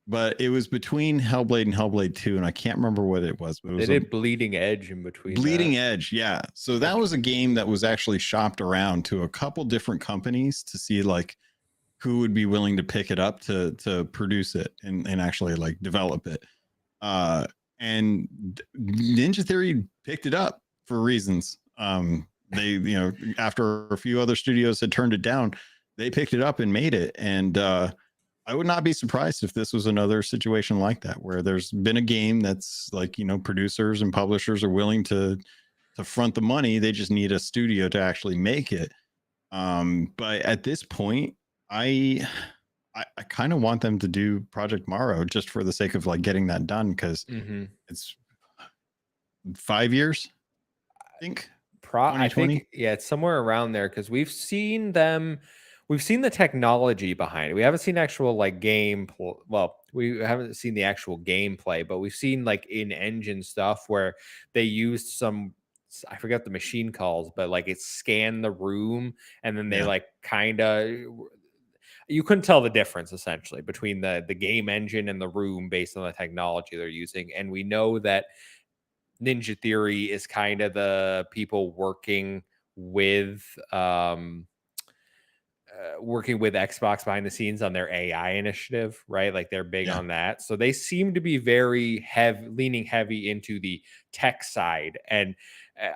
But it was between Hellblade and Hellblade 2, and I can't remember what it was, but it They was did Bleeding Edge in between Bleeding that. Edge, yeah. So that was a game that was actually shopped around to a couple different companies to see like who would be willing to pick it up to produce it and actually like develop it. And Ninja Theory picked it up for reasons. They, after a few other studios had turned it down, they picked it up and made it. And I would not be surprised if this was another situation like that, where there's been a game that's like, producers and publishers are willing to front the money. They just need a studio to actually make it. But at this point, I kind of want them to do Project Morrow just for the sake of like getting that done, because it's 5 years, I think. I think, yeah, it's somewhere around there, because we've seen the technology behind it. We haven't seen actual like well, we haven't seen the actual gameplay, but we've seen like in-engine stuff where they used some, I forget the machine calls, but like it scanned the room, and then they like kind of, you couldn't tell the difference essentially between the game engine and the room based on the technology they're using. And we know that Ninja Theory is kind of the people working with Xbox behind the scenes on their AI initiative, right? Like they're big on that. So they seem to be very leaning heavy into the tech side. And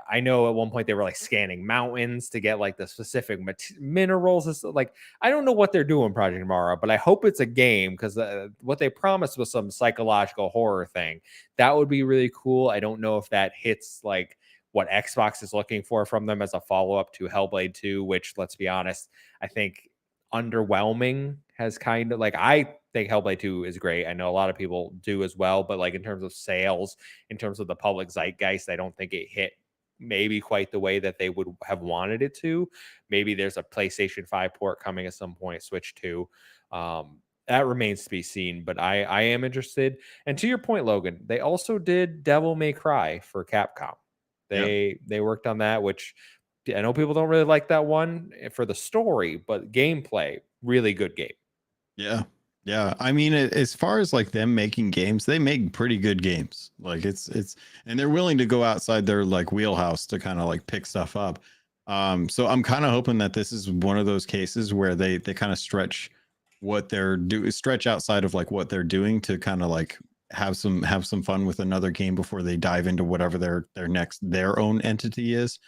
I know at one point they were like scanning mountains to get like the specific minerals. And stuff. Like, I don't know what they're doing Project Mara, but I hope it's a game, because what they promised was some psychological horror thing. That would be really cool. I don't know if that hits like what Xbox is looking for from them as a follow-up to Hellblade 2, which, let's be honest, I think underwhelming. Has kind of like, I think Hellblade 2 is great. I know a lot of people do as well, but like in terms of sales, in terms of the public zeitgeist, I don't think it hit maybe quite the way that they would have wanted it to. Maybe there's a PlayStation 5 port coming at some point, Switch 2. That remains to be seen, but I am interested. And to your point, Logan, they also did Devil May Cry for Capcom. They worked on that, which I know people don't really like that one for the story, but gameplay, really good game. Yeah. Yeah. I mean, as far as like them making games, they make pretty good games. Like and they're willing to go outside their like wheelhouse to kind of like pick stuff up. So I'm kind of hoping that this is one of those cases where they kind of stretch stretch outside of like what they're doing to kind of like have some fun with another game before they dive into whatever their own entity is.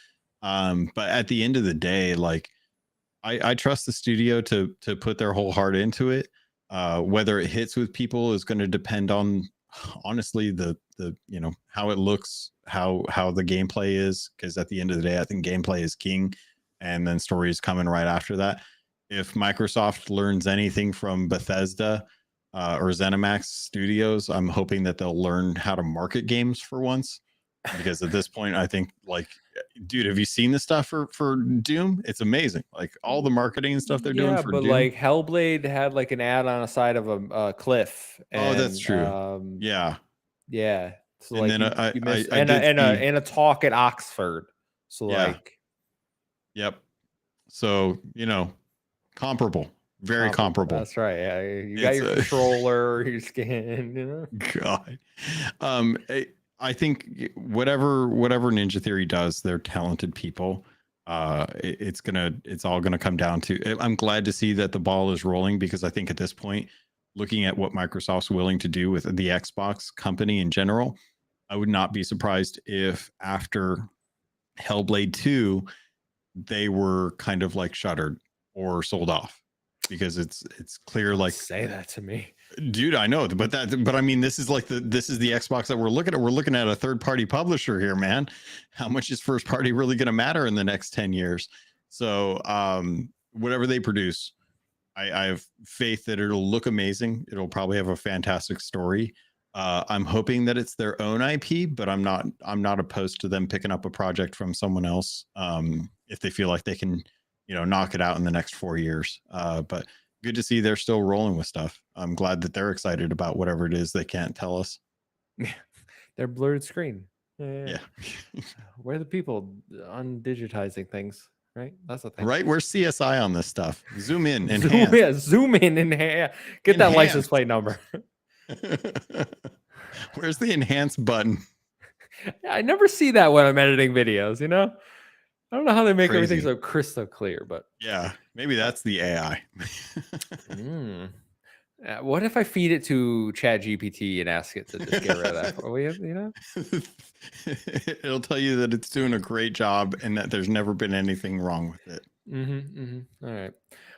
But at the end of the day, like I trust the studio to put their whole heart into it. Whether it hits with people is going to depend on, honestly, the how it looks, how the gameplay is, because at the end of the day, I think gameplay is king, and then story is coming right after that. If Microsoft learns anything from Bethesda or ZeniMax Studios, I'm hoping that they'll learn how to market games for once, because at this point, I think, like, dude, have you seen the stuff for Doom? It's amazing. Like all the marketing and stuff they're doing for but Doom. like Hellblade had like an ad on the side of a cliff. And, that's true. Yeah. So and like then you missed, I did and a talk at Oxford. So like, yep. So comparable, very comparable. That's right. Yeah, you got your controller, your skin. God. I think whatever Ninja Theory does, they're talented people. It's all gonna come down to. I'm glad to see that the ball is rolling, because I think at this point, looking at what Microsoft's willing to do with the Xbox company in general, I would not be surprised if after Hellblade 2, they were kind of like shuttered or sold off, because it's clear. Like, say that to me, dude. I know, but I mean, this is the Xbox that we're looking at. We're looking at a third party publisher here, man. How much is first party really going to matter in the next 10 years? So whatever they produce, I have faith that it'll look amazing. It'll probably have a fantastic story. I'm hoping that it's their own IP, but I'm not opposed to them picking up a project from someone else if they feel like they can, knock it out in the next 4 years. But good to see they're still rolling with stuff. I'm glad that they're excited about whatever it is they can't tell us. Their blurred screen. Yeah. We're the people undigitizing things, right? That's the thing. Right? Where's CSI on this stuff? Zoom in, zoom in, get that license plate number. Where's the enhance button? I never see that when I'm editing videos, I don't know how they make Crazy. everything so crystal clear, but yeah, maybe that's the AI. What if I feed it to ChatGPT and ask it to just get rid of that? It'll tell you that it's doing a great job and that there's never been anything wrong with it. All right.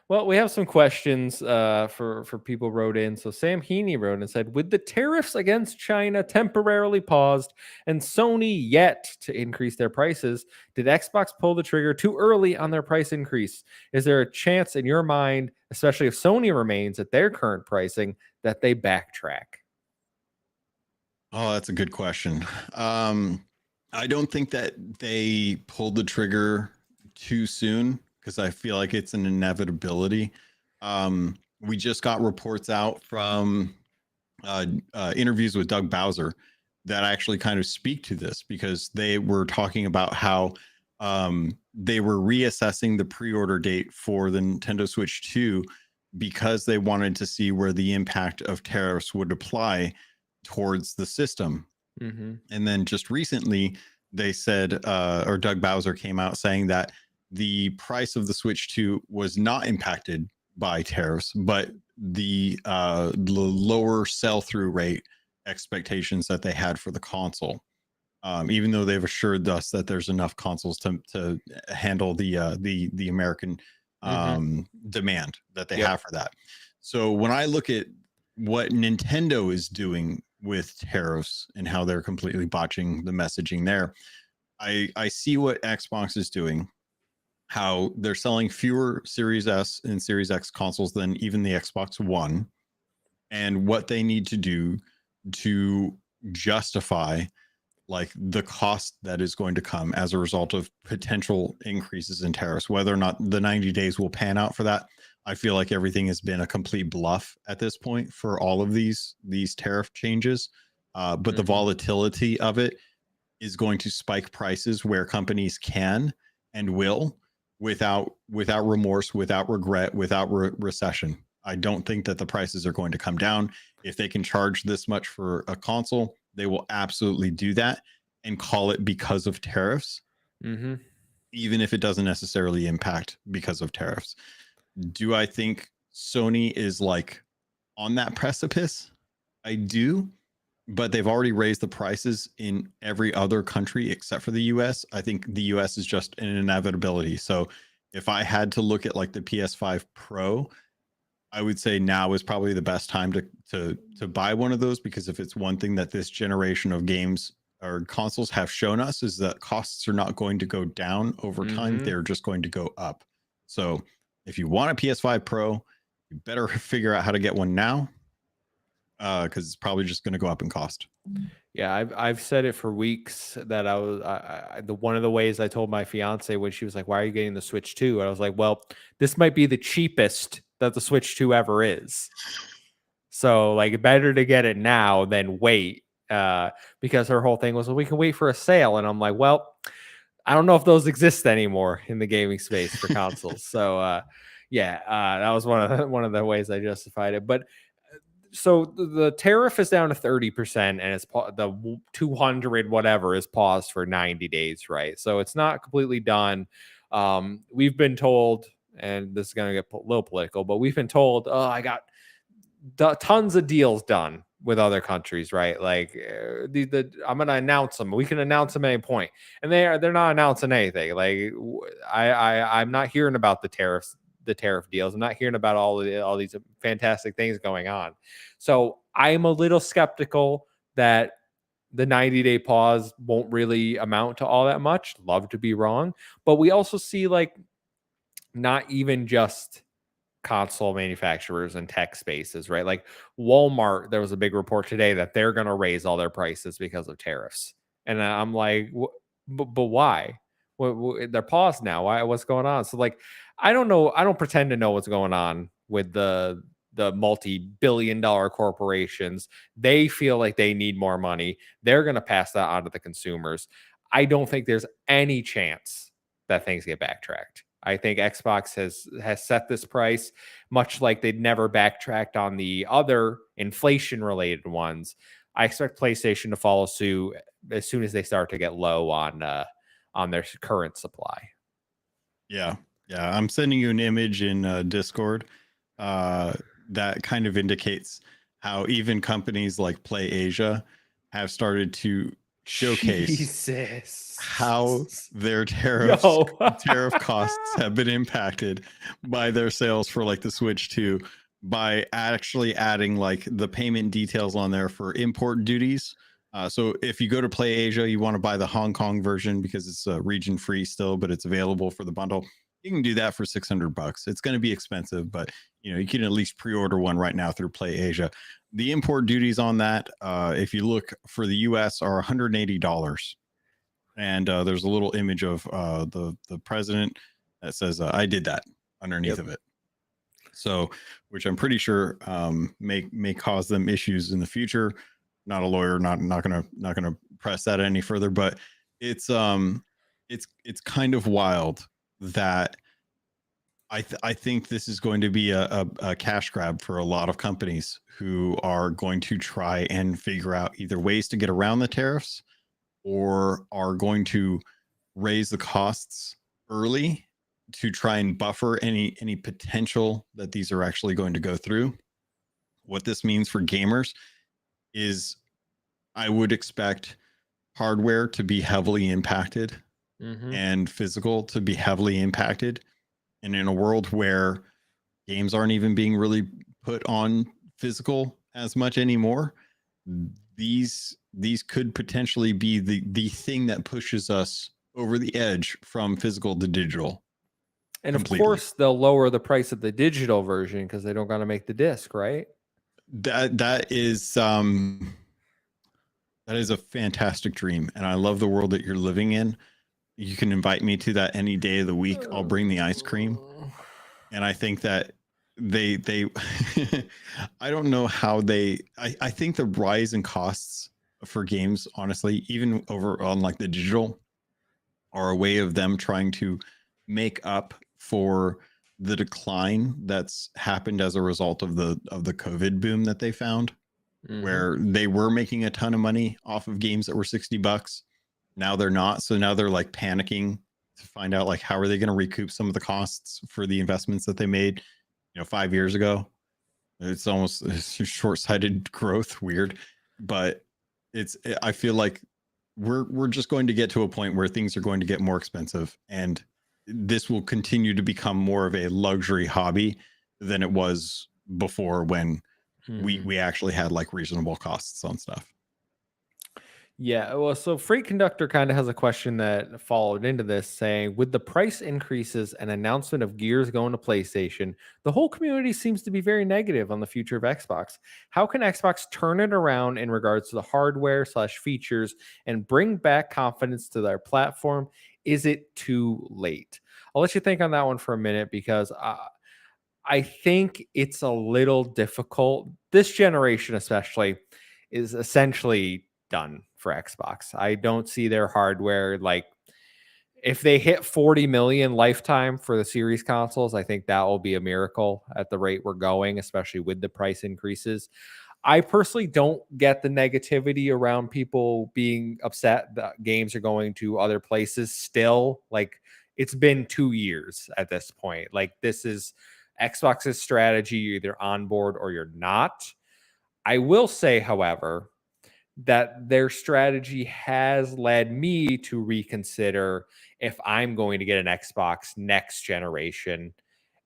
Well, we have some questions for people wrote in. So Sam Heaney wrote and said, with the tariffs against China temporarily paused and Sony yet to increase their prices, did Xbox pull the trigger too early on their price increase? Is there a chance in your mind, especially if Sony remains at their current pricing, that they backtrack? Oh, that's a good question. I don't think that they pulled the trigger too soon because I feel like it's an inevitability. We just got reports out from interviews with Doug Bowser that actually kind of speak to this because they were talking about how they were reassessing the pre-order date for the Nintendo Switch 2 because they wanted to see where the impact of tariffs would apply towards the system. And then just recently they said, or Doug Bowser came out saying that the price of the Switch 2 was not impacted by tariffs, but the lower sell-through rate expectations that they had for the console. Even though they've assured us that there's enough consoles to handle the American demand that they have for that. So when I look at what Nintendo is doing with tariffs and how they're completely botching the messaging there, I see what Xbox is doing, how they're selling fewer Series S and Series X consoles than even the Xbox One, and what they need to do to justify like the cost that is going to come as a result of potential increases in tariffs. Whether or not the 90 days will pan out for that, I feel like everything has been a complete bluff at this point for all of these tariff changes. But the volatility of it is going to spike prices where companies can and will without remorse, without regret, without recession. I don't think that the prices are going to come down. If they can charge this much for a console, they will absolutely do that and call it because of tariffs, even if it doesn't necessarily impact because of tariffs. Do I think Sony is like on that precipice? I do, but they've already raised the prices in every other country except for the US. I think the US is just an inevitability. So if I had to look at like the PS5 Pro, I would say now is probably the best time to buy one of those, because if it's one thing that this generation of games or consoles have shown us is that costs are not going to go down over time. They're just going to go up. So if you want a PS5 Pro, you better figure out how to get one now, because it's probably just going to go up in cost. Yeah, I've said it for weeks that one of the ways I told my fiance when she was like, "Why are you getting the Switch 2?" I was like, "Well, this might be the cheapest that the Switch 2 ever is. So like better to get it now than wait." Because her whole thing was, well, we can wait for a sale. And I'm like, well, I don't know if those exist anymore in the gaming space for consoles. So that was one of the ways I justified it. But so the tariff is down to 30%, and it's the 200 whatever is paused for 90 days, right? So it's not completely done. We've been told, and this is going to get a little political, but we've been told, oh, I got tons of deals done with other countries, right? Like I'm going to announce them. We can announce them at any point, and they're not announcing anything. Like I'm not hearing about the tariff deals. I'm not hearing about all these fantastic things going on. So I'm a little skeptical that the 90-day pause won't really amount to all that much. Love to be wrong, but we also see like not even just console manufacturers and tech spaces, right? Like Walmart, there was a big report today that they're going to raise all their prices because of tariffs. And I'm like, but why? They're paused now. Why? What's going on? So like, I don't know. I don't pretend to know what's going on with the multi-billion-dollar corporations. They feel like they need more money. They're going to pass that on to the consumers. I don't think there's any chance that things get backtracked. I think Xbox has set this price much like they'd never backtracked on the other inflation related ones. I expect PlayStation to follow suit as soon as they start to get low on their current supply. Yeah. Yeah. I'm sending you an image in Discord that kind of indicates how even companies like Play Asia have started to showcase Jesus. how their tariff costs have been impacted by their sales for like the Switch 2 by actually adding like the payment details on there for import duties. So if you go to Play Asia, you want to buy the Hong Kong version because it's region free still, but it's available for the bundle. You can do that for $600. It's going to be expensive, but you can at least pre-order one right now through Play Asia. The import duties on that, if you look for the US, are $180. And there's a little image of the president that says, "I did that" underneath of it. So, which I'm pretty sure may cause them issues in the future. Not a lawyer, not gonna press that any further, but it's kind of wild that I think this is going to be a cash grab for a lot of companies who are going to try and figure out either ways to get around the tariffs or are going to raise the costs early to try and buffer any potential that these are actually going to go through. What this means for gamers is I would expect hardware to be heavily impacted and physical to be heavily impacted. And in a world where games aren't even being really put on physical as much anymore, these could potentially be the thing that pushes us over the edge from physical to digital. And completely. Of course, they'll lower the price of the digital version because they don't got to make the disc, right? That is a fantastic dream, and I love the world that you're living in. You can invite me to that any day of the week. I'll bring the ice cream. And I think that they I don't know how I think the rise in costs for games, honestly, even over on like the digital, are a way of them trying to make up for the decline that's happened as a result of the COVID boom that they found, where they were making a ton of money off of games that were $60. Now they're not. So now they're like panicking to find out like how are they going to recoup some of the costs for the investments that they made 5 years ago. It's almost short-sighted growth, weird, but I feel like we're just going to get to a point where things are going to get more expensive, and this will continue to become more of a luxury hobby than it was before, when we actually had like reasonable costs on stuff. Yeah, well, so Freight Conductor kind of has a question that followed into this, saying, with the price increases and announcement of Gears going to PlayStation, the whole community seems to be very negative on the future of Xbox. How can Xbox turn it around in regards to the hardware/features and bring back confidence to their platform? Is it too late? I'll let you think on that one for a minute, because I think it's a little difficult. This generation, especially, is essentially done for Xbox. I don't see their hardware, like, if they hit 40 million lifetime for the series consoles, I think that will be a miracle at the rate we're going, especially with the price increases. I personally don't get the negativity around people being upset that games are going to other places still. Like, it's been 2 years at this point. Like, this is Xbox's strategy. You're either on board or you're not. I will say, however, that their strategy has led me to reconsider if I'm going to get an Xbox next generation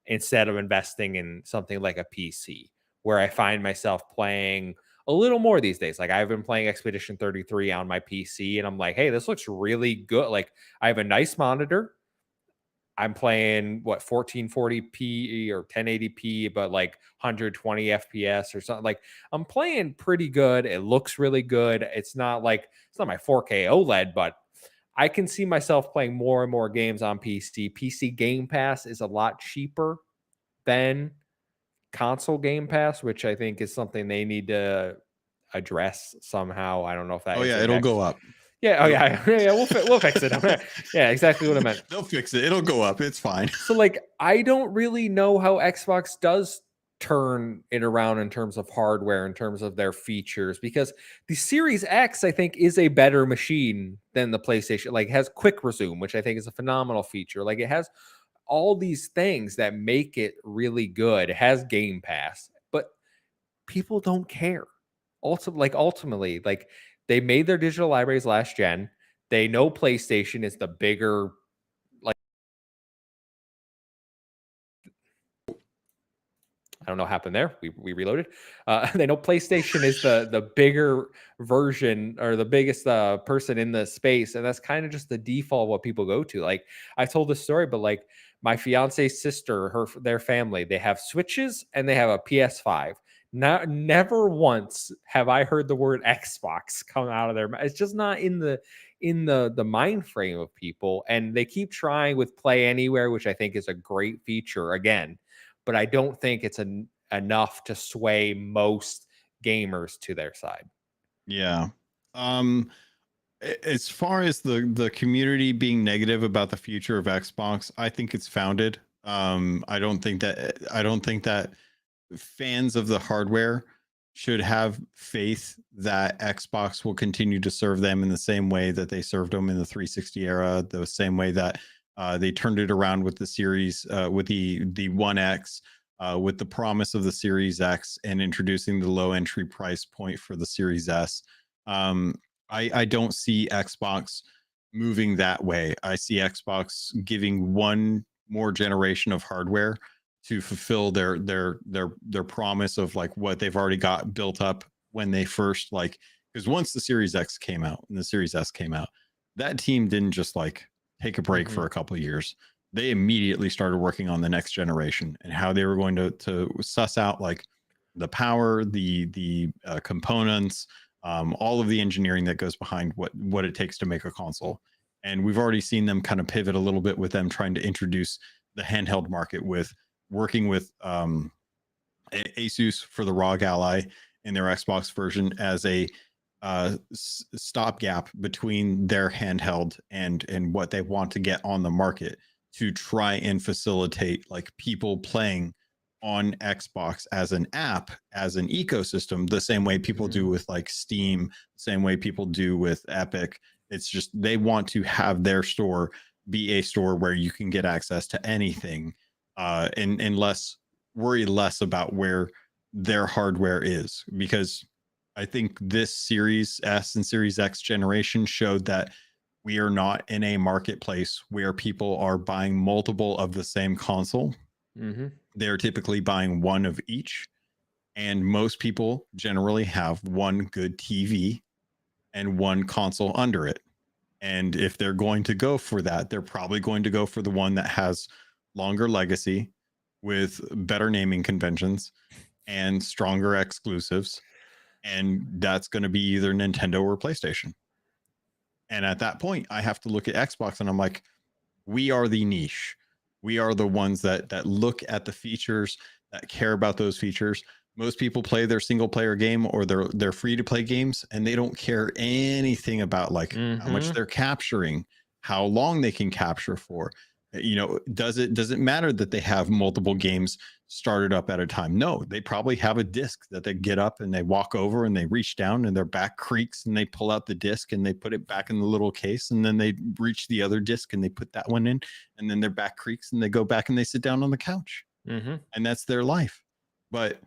instead of investing in something like a PC, where I find myself playing a little more these days. Like, I've been playing Expedition 33 on my PC, and I'm like, hey, this looks really good. Like, I have a nice monitor. I'm playing what 1440p or 1080p, but like 120 FPS or something. Like I'm playing pretty good. It looks really good. It's not my 4K OLED, but I can see myself playing more and more games on PC. PC Game Pass is a lot cheaper than console Game Pass, which I think is something they need to address somehow. I don't know if that Oh is yeah, their it'll next. go up. Yeah. Oh yeah. Yeah. We'll fix it. Yeah. Exactly what I meant. They'll fix it. It'll go up. It's fine. So like, I don't really know how Xbox does turn it around in terms of hardware, in terms of their features, because the Series X, I think, is a better machine than the PlayStation. Like, it has quick resume, which I think is a phenomenal feature. Like, it has all these things that make it really good. It has Game Pass, but people don't care. Ultimately, like they made their digital libraries last gen. They know PlayStation is the bigger. I don't know what happened there. We reloaded. They know PlayStation is the bigger version or the biggest person in the space, and that's kind of just the default what people go to. Like I told this story, but like my fiance's sister, their family, they have Switches and they have a PS5. Never once have I heard the word Xbox come out of their mouth. It's just not in the mind frame of people, and they keep trying with Play Anywhere, which I think is a great feature again, but I don't think it's enough to sway most gamers to their side. Yeah. As far as the community being negative about the future of Xbox, I think it's founded. I don't think that fans of the hardware should have faith that Xbox will continue to serve them in the same way that they served them in the 360 era, the same way that they turned it around with the series, with the One X, with the promise of the Series X, and introducing the low entry price point for the Series S. I don't see Xbox moving that way. I see Xbox giving one more generation of hardware to fulfill their promise of like what they've already got built up when they first like, because once the Series X came out and the Series S came out, that team didn't just like take a break for a couple of years. They immediately started working on the next generation and how they were going to suss out like the power, the components, all of the engineering that goes behind what it takes to make a console. And we've already seen them kind of pivot a little bit with them trying to introduce the handheld market with working with Asus for the ROG Ally in their Xbox version as a stopgap between their handheld and what they want to get on the market to try and facilitate like people playing on Xbox as an app, as an ecosystem, the same way people do with like Steam, the same way people do with Epic. It's just they want to have their store be a store where you can get access to anything, and worry less about where their hardware is, because I think this Series S and Series X generation showed that we are not in a marketplace where people are buying multiple of the same console. They're typically buying one of each. And most people generally have one good TV and one console under it. And if they're going to go for that, they're probably going to go for the one that has longer legacy with better naming conventions and stronger exclusives. And that's going to be either Nintendo or PlayStation. And at that point, I have to look at Xbox and I'm like, we are the niche. We are the ones that look at the features, that care about those features. Most people play their single player game or their free to play games, and they don't care anything about like how much they're capturing, how long they can capture for. You know, does it matter that they have multiple games started up at a time? No, they probably have a disc that they get up and they walk over and they reach down and their back creaks and they pull out the disc and they put it back in the little case, and then they reach the other disc and they put that one in, and then their back creaks and they go back and they sit down on the couch, and that's their life. But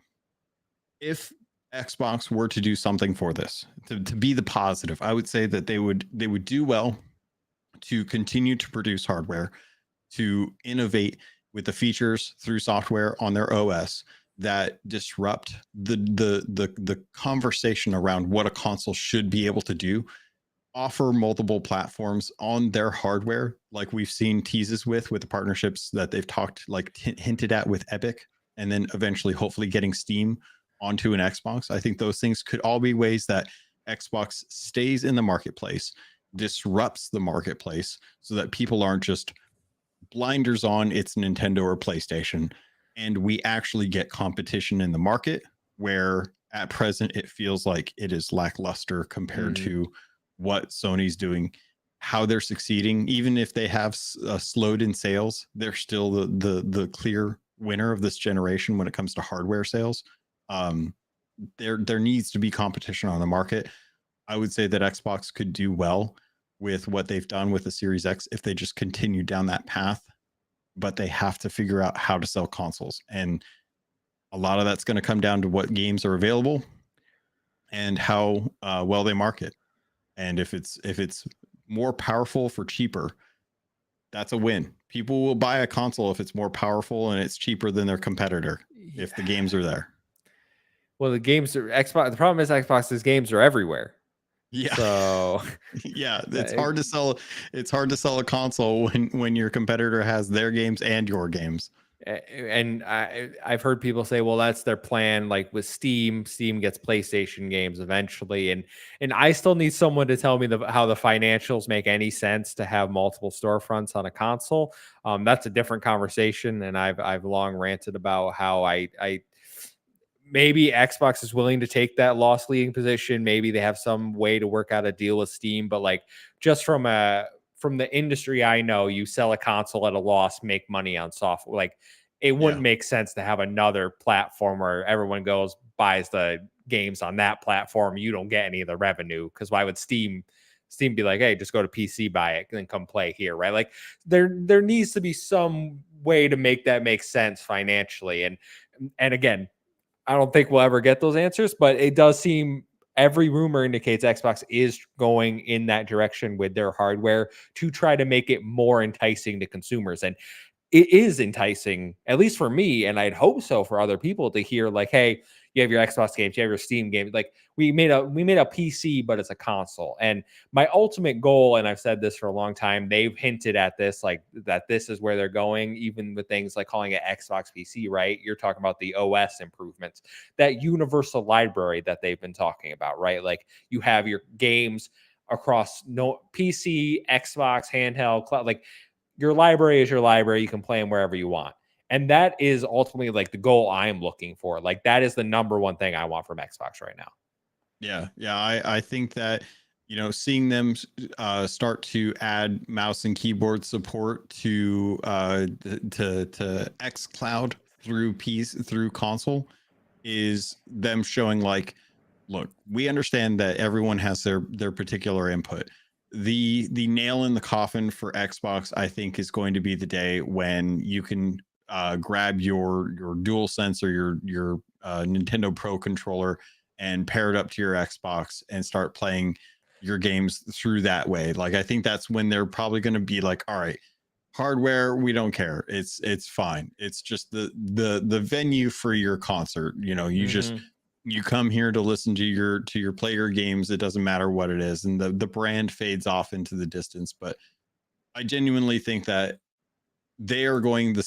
if Xbox were to do something for this, to be the positive, I would say that they would do well to continue to produce hardware, to innovate with the features through software on their OS that disrupt the conversation around what a console should be able to do, offer multiple platforms on their hardware, like we've seen Teases with the partnerships that they've talked, like hinted at with Epic, and then eventually hopefully getting Steam onto an Xbox. I think those things could all be ways that Xbox stays in the marketplace, disrupts the marketplace, so that people aren't just blinders on, it's Nintendo or PlayStation, and we actually get competition in the market, where at present it feels like it is lackluster compared to what Sony's doing, how they're succeeding. Even if they have slowed in sales, they're still the clear winner of this generation when it comes to hardware sales. There needs to be competition on the market. I would say that Xbox could do well with what they've done with the Series X if they just continue down that path, but they have to figure out how to sell consoles. And a lot of that's going to come down to what games are available and how well they market. And if it's more powerful for cheaper, that's a win. People will buy a console if it's more powerful and it's cheaper than their competitor, if the games are there. Well, the games are Xbox. The problem is Xbox's games are everywhere. Yeah. So yeah, it's hard to sell. It's hard to sell a console when your competitor has their games and your games. And I've heard people say, well, that's their plan. Like with Steam gets PlayStation games eventually, and I still need someone to tell me how the financials make any sense to have multiple storefronts on a console. That's a different conversation, and I've long ranted about how I maybe Xbox is willing to take that loss leading position. Maybe they have some way to work out a deal with Steam, but like just from the industry I know, you sell a console at a loss, make money on software. Like it wouldn't make sense to have another platform where everyone goes buys the games on that platform. You don't get any of the revenue, because why would Steam be like, hey, just go to PC, buy it, and then come play here, right? Like there needs to be some way to make that make sense financially. And again, I don't think we'll ever get those answers, but it does seem every rumor indicates Xbox is going in that direction with their hardware to try to make it more enticing to consumers. And it is enticing, at least for me, and I'd hope so for other people, to hear like, hey, you have your Xbox games, you have your Steam games. Like we made a PC, but it's a console. And my ultimate goal, and I've said this for a long time, they've hinted at this, like that this is where they're going, even with things like calling it Xbox PC, right? You're talking about the OS improvements, that universal library that they've been talking about, right? Like you have your games across no PC, Xbox, handheld, cloud, like your library is your library. You can play them wherever you want. And that is ultimately like the goal I'm looking for. Like that is the number one thing I want from Xbox right now. Yeah. I think that, seeing them start to add mouse and keyboard support to xCloud through console is them showing like, look, we understand that everyone has their particular input. The nail in the coffin for Xbox, I think, is going to be the day when you can grab your DualSense or your Nintendo Pro controller and pair it up to your Xbox and start playing your games through that way. Like I think that's when they're probably going to be like, all right, hardware, we don't care. It's fine. It's just the venue for your concert. You just you come here to listen to your player games. It doesn't matter what it is, and the brand fades off into the distance. But I genuinely think that they are going the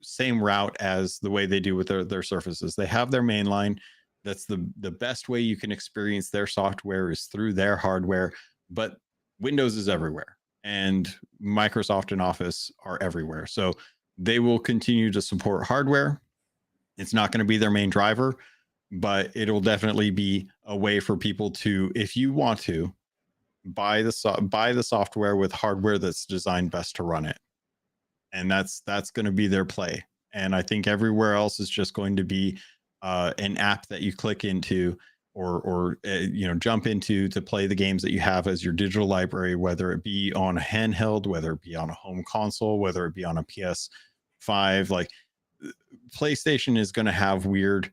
same route as the way they do with their surfaces. They have their main line. That's the best way you can experience their software is through their hardware. But Windows is everywhere, and Microsoft and Office are everywhere. So they will continue to support hardware. It's not going to be their main driver, but it'll definitely be a way for people to, if you want to, buy the software with hardware that's designed best to run it. And that's going to be their play. And I think everywhere else is just going to be an app that you click into or jump into to play the games that you have as your digital library, whether it be on a handheld, whether it be on a home console, whether it be on a PS5. Like PlayStation is going to have weird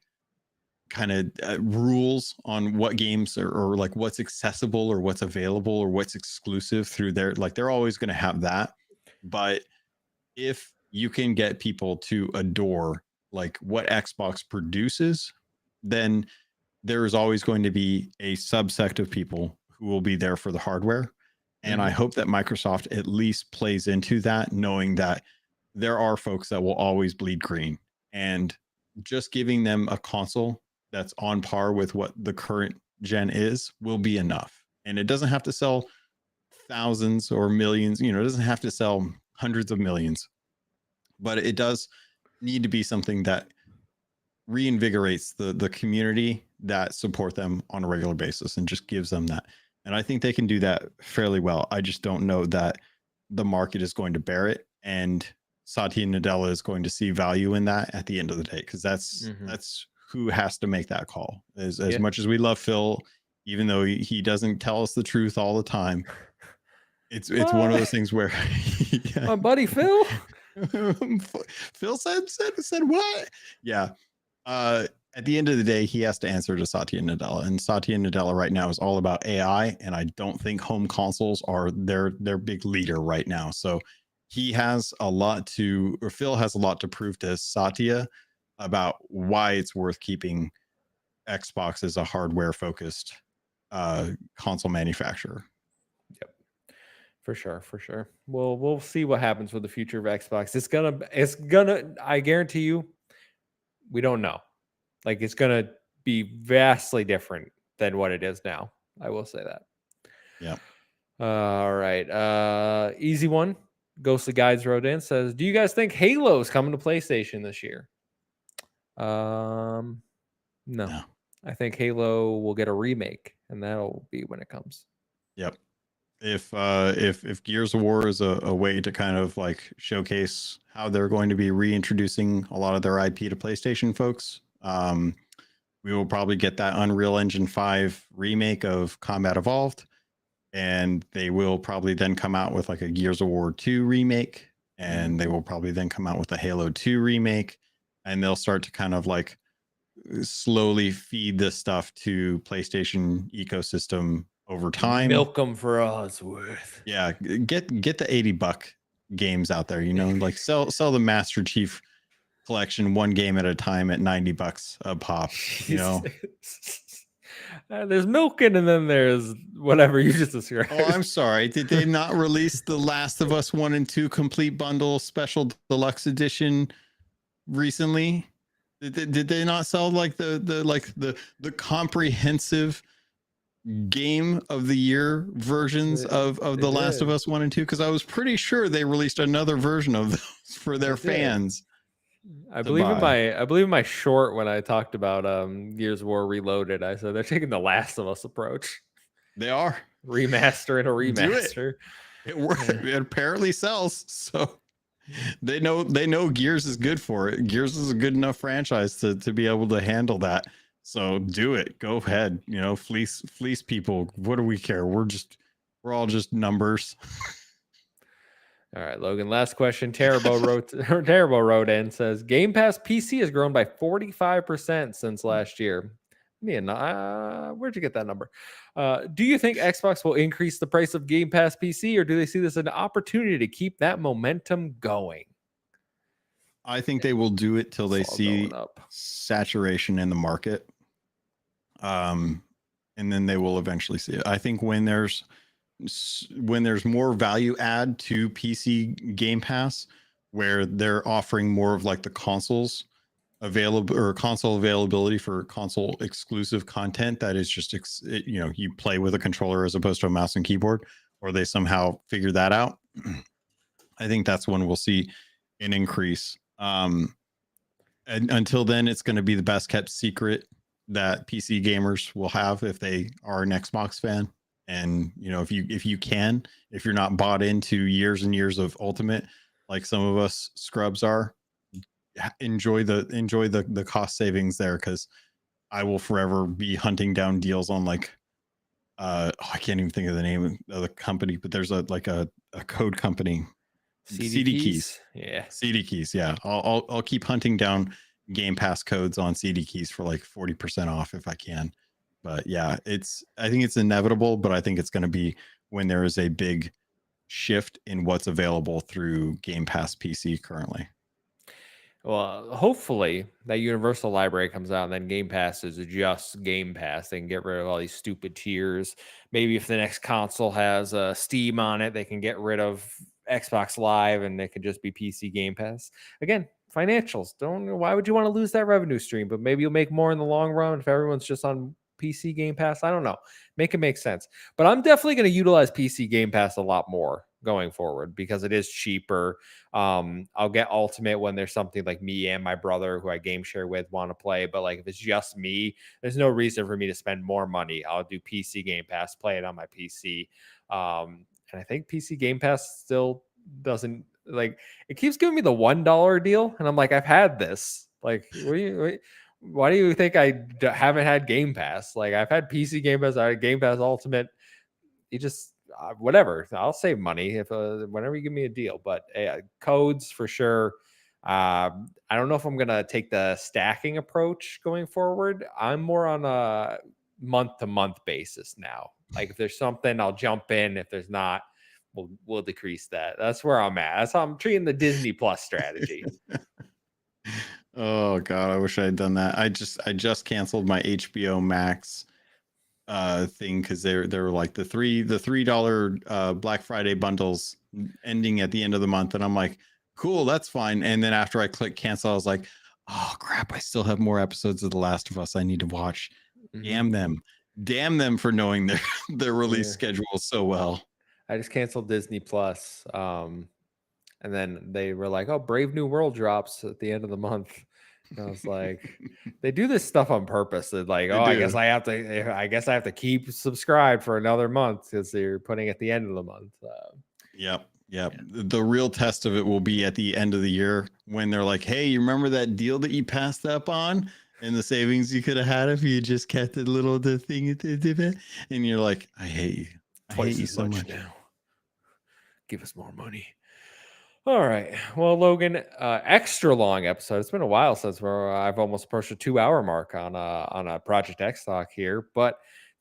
kind of rules on what games or like what's accessible or what's available or what's exclusive through their, like they're always going to have that. But if you can get people to adore like what Xbox produces, then there is always going to be a subsect of people who will be there for the hardware. And I hope that Microsoft at least plays into that, knowing that there are folks that will always bleed green, and just giving them a console that's on par with what the current gen is will be enough. And it doesn't have to sell thousands or millions, it doesn't have to sell hundreds of millions, but it does need to be something that reinvigorates the community that support them on a regular basis and just gives them that. And I think they can do that fairly well. I just don't know that the market is going to bear it, and Satya Nadella is going to see value in that at the end of the day, because that's who has to make that call. As much as we love Phil, even though he doesn't tell us the truth all the time, it's one of those things where my buddy Phil Phil said what? Yeah. At the end of the day, he has to answer to Satya Nadella, and Satya Nadella right now is all about AI, and I don't think home consoles are their big leader right now. So Phil has a lot to prove to Satya about why it's worth keeping Xbox as a hardware focused console manufacturer. Yep, for sure. Well, we'll see what happens with the future of Xbox. It's gonna. I guarantee you, we don't know. Like, it's gonna be vastly different than what it is now. I will say that. Yeah. All right. Easy one. Ghostly Guides wrote in, says, do you guys think Halo's coming to PlayStation this year? No. I think Halo will get a remake, and that'll be when it comes. Yep. If Gears of War is a way to kind of like showcase how they're going to be reintroducing a lot of their IP to PlayStation folks, we will probably get that Unreal Engine 5 remake of Combat Evolved, and they will probably then come out with like a Gears of War 2 remake, and they will probably then come out with a Halo 2 remake, and they'll start to kind of like slowly feed this stuff to PlayStation ecosystem over time. Milk them for all it's worth. Yeah, get the $80 games out there, like sell the Master Chief Collection one game at a time at $90 a pop. There's milking, and then there's whatever you just described. Oh, I'm sorry. Did they not release the Last of Us 1 and 2 complete bundle special deluxe edition recently? Did they not sell like the comprehensive game of the year versions of The Last of Us 1 and 2? Because I was pretty sure they released another version of those for their fans. I believe in my short, when I talked about Gears of War Reloaded, I said they're taking the Last of Us approach. They are remaster and a remaster. It apparently sells, so they know Gears is good for it. Gears is a good enough franchise to be able to handle that. So do it. Go ahead. Fleece people. What do we care? We're all just numbers. All right, Logan. Last question. Terrible wrote in, says Game Pass PC has grown by 45% since last year. Where'd you get that number? Do you think Xbox will increase the price of Game Pass PC, or do they see this as an opportunity to keep that momentum going? I think they will do it till they see saturation in the market. And then they will eventually see it. I think when there's more value add to PC Game Pass, where they're offering more of like the consoles available or console availability for console exclusive content that is just you play with a controller as opposed to a mouse and keyboard, or they somehow figure that out, I think that's when we'll see an increase. And until then, it's going to be the best kept secret that PC gamers will have if they are an Xbox fan. And if you're not bought into years and years of Ultimate like some of us scrubs are, enjoy the cost savings there, because I will forever be hunting down deals on like I can't even think of the name of the company, but there's a code company, CD Keys. Yeah, CD Keys. Yeah, I'll keep hunting down Game Pass codes on CD Keys for like 40% off if I can. But yeah, I think it's inevitable, but I think it's going to be when there is a big shift in what's available through Game Pass PC currently. Well, hopefully that Universal Library comes out and then Game Pass is just Game Pass. They can get rid of all these stupid tiers. Maybe if the next console has Steam on it, they can get rid of Xbox Live and it can just be PC Game Pass. Again, financials. Don't. Why would you want to lose that revenue stream? But maybe you'll make more in the long run if everyone's just on PC Game Pass. I don't know. Make it make sense. But I'm definitely going to utilize PC Game Pass a lot more going forward because it is cheaper. I'll get Ultimate when there's something like me and my brother who I game share with want to play. But like if it's just me, there's no reason for me to spend more money. I'll do PC Game Pass, play it on my PC. And I think PC Game Pass still doesn't like it keeps giving me the $1 deal, and I'm like, I've had this. Like, why do you think I haven't had Game Pass? Like, I've had PC Game Pass, I had Game Pass Ultimate. You just whatever. I'll save money if whenever you give me a deal. But codes for sure. I don't know if I'm gonna take the stacking approach going forward. I'm more on a month-to-month basis now. Like if there's something, I'll jump in. If there's not, we'll decrease that. That's where I'm at. That's how I'm treating the Disney Plus strategy. Oh God, I wish I had done that. I just canceled my HBO Max thing because they were like the $3 Black Friday bundles ending at the end of the month, and I'm like, cool, that's fine. And then after I click cancel, I was like, oh crap, I still have more episodes of The Last of Us I need to watch. Mm-hmm. Damn them for knowing their release schedule so well. I just canceled Disney Plus. And then they were like, "Oh, Brave New World drops at the end of the month." And I was like, "They do this stuff on purpose." They're like, They "Oh, I do. guess I have to keep subscribed for another month because they're putting at the end of the month." Yep. Yeah. The real test of it will be at the end of the year when they're like, hey, you remember that deal that you passed up on and the savings you could have had if you just kept the thing, and you're like, I hate you. I hate you so much now. Give us more money. All right. Well, Logan, extra long episode. It's been a while since I've almost approached a 2-hour mark on a Project XTalk here. But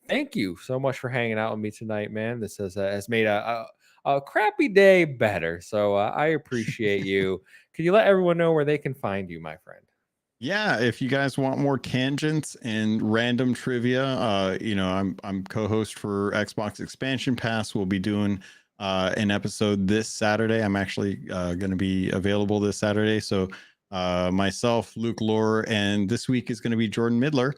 thank you so much for hanging out with me tonight, man. This has made a crappy day better. So I appreciate you. Can you let everyone know where they can find you, my friend? Yeah, if you guys want more tangents and random trivia, I'm co-host for Xbox Expansion Pass. We'll be doing an episode this Saturday. I'm actually going to be available this Saturday. So myself, Luke Lore, and this week is going to be Jordan Midler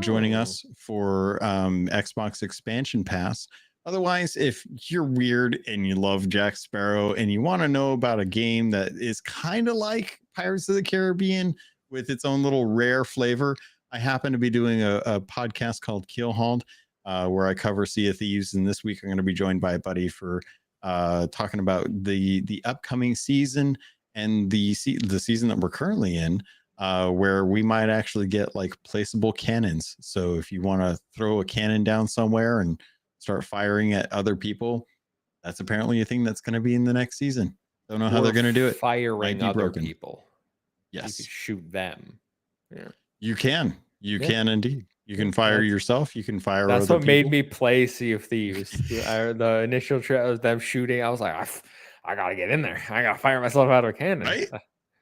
joining us for Xbox Expansion Pass. Otherwise, if you're weird and you love Jack Sparrow and you want to know about a game that is kind of like Pirates of the Caribbean with its own little rare flavor, I happen to be doing a podcast called Keelhauled, where I cover Sea of Thieves. And this week I'm going to be joined by a buddy for talking about the upcoming season and the season that we're currently in, where we might actually get like placeable cannons. So if you want to throw a cannon down somewhere and start firing at other people, that's apparently a thing that's going to be in the next season. Don't know how they're going to do it. Firing other people. Yes. You can shoot them. Yeah. You can. You can indeed. You can fire yourself. You can fire That's other what people. made me play Sea of Thieves. The initial of them shooting, I was like, I gotta get in there. I gotta fire myself out of a cannon. Right?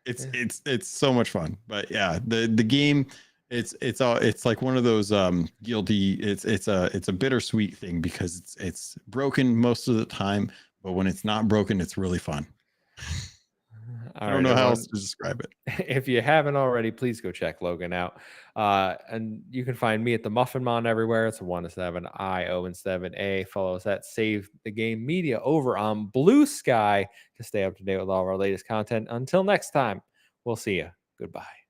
It's so much fun. But yeah, the game, it's like one of those guilty. It's a bittersweet thing because it's broken most of the time, but when it's not broken, it's really fun. I don't know how else to describe it. If you haven't already, please go check Logan out. And you can find me at the Muffin Mon everywhere. It's a 1-7 I-O and 7A. Follow us at Save the Game Media over on Blue Sky to stay up to date with all of our latest content. Until next time, we'll see you. Goodbye.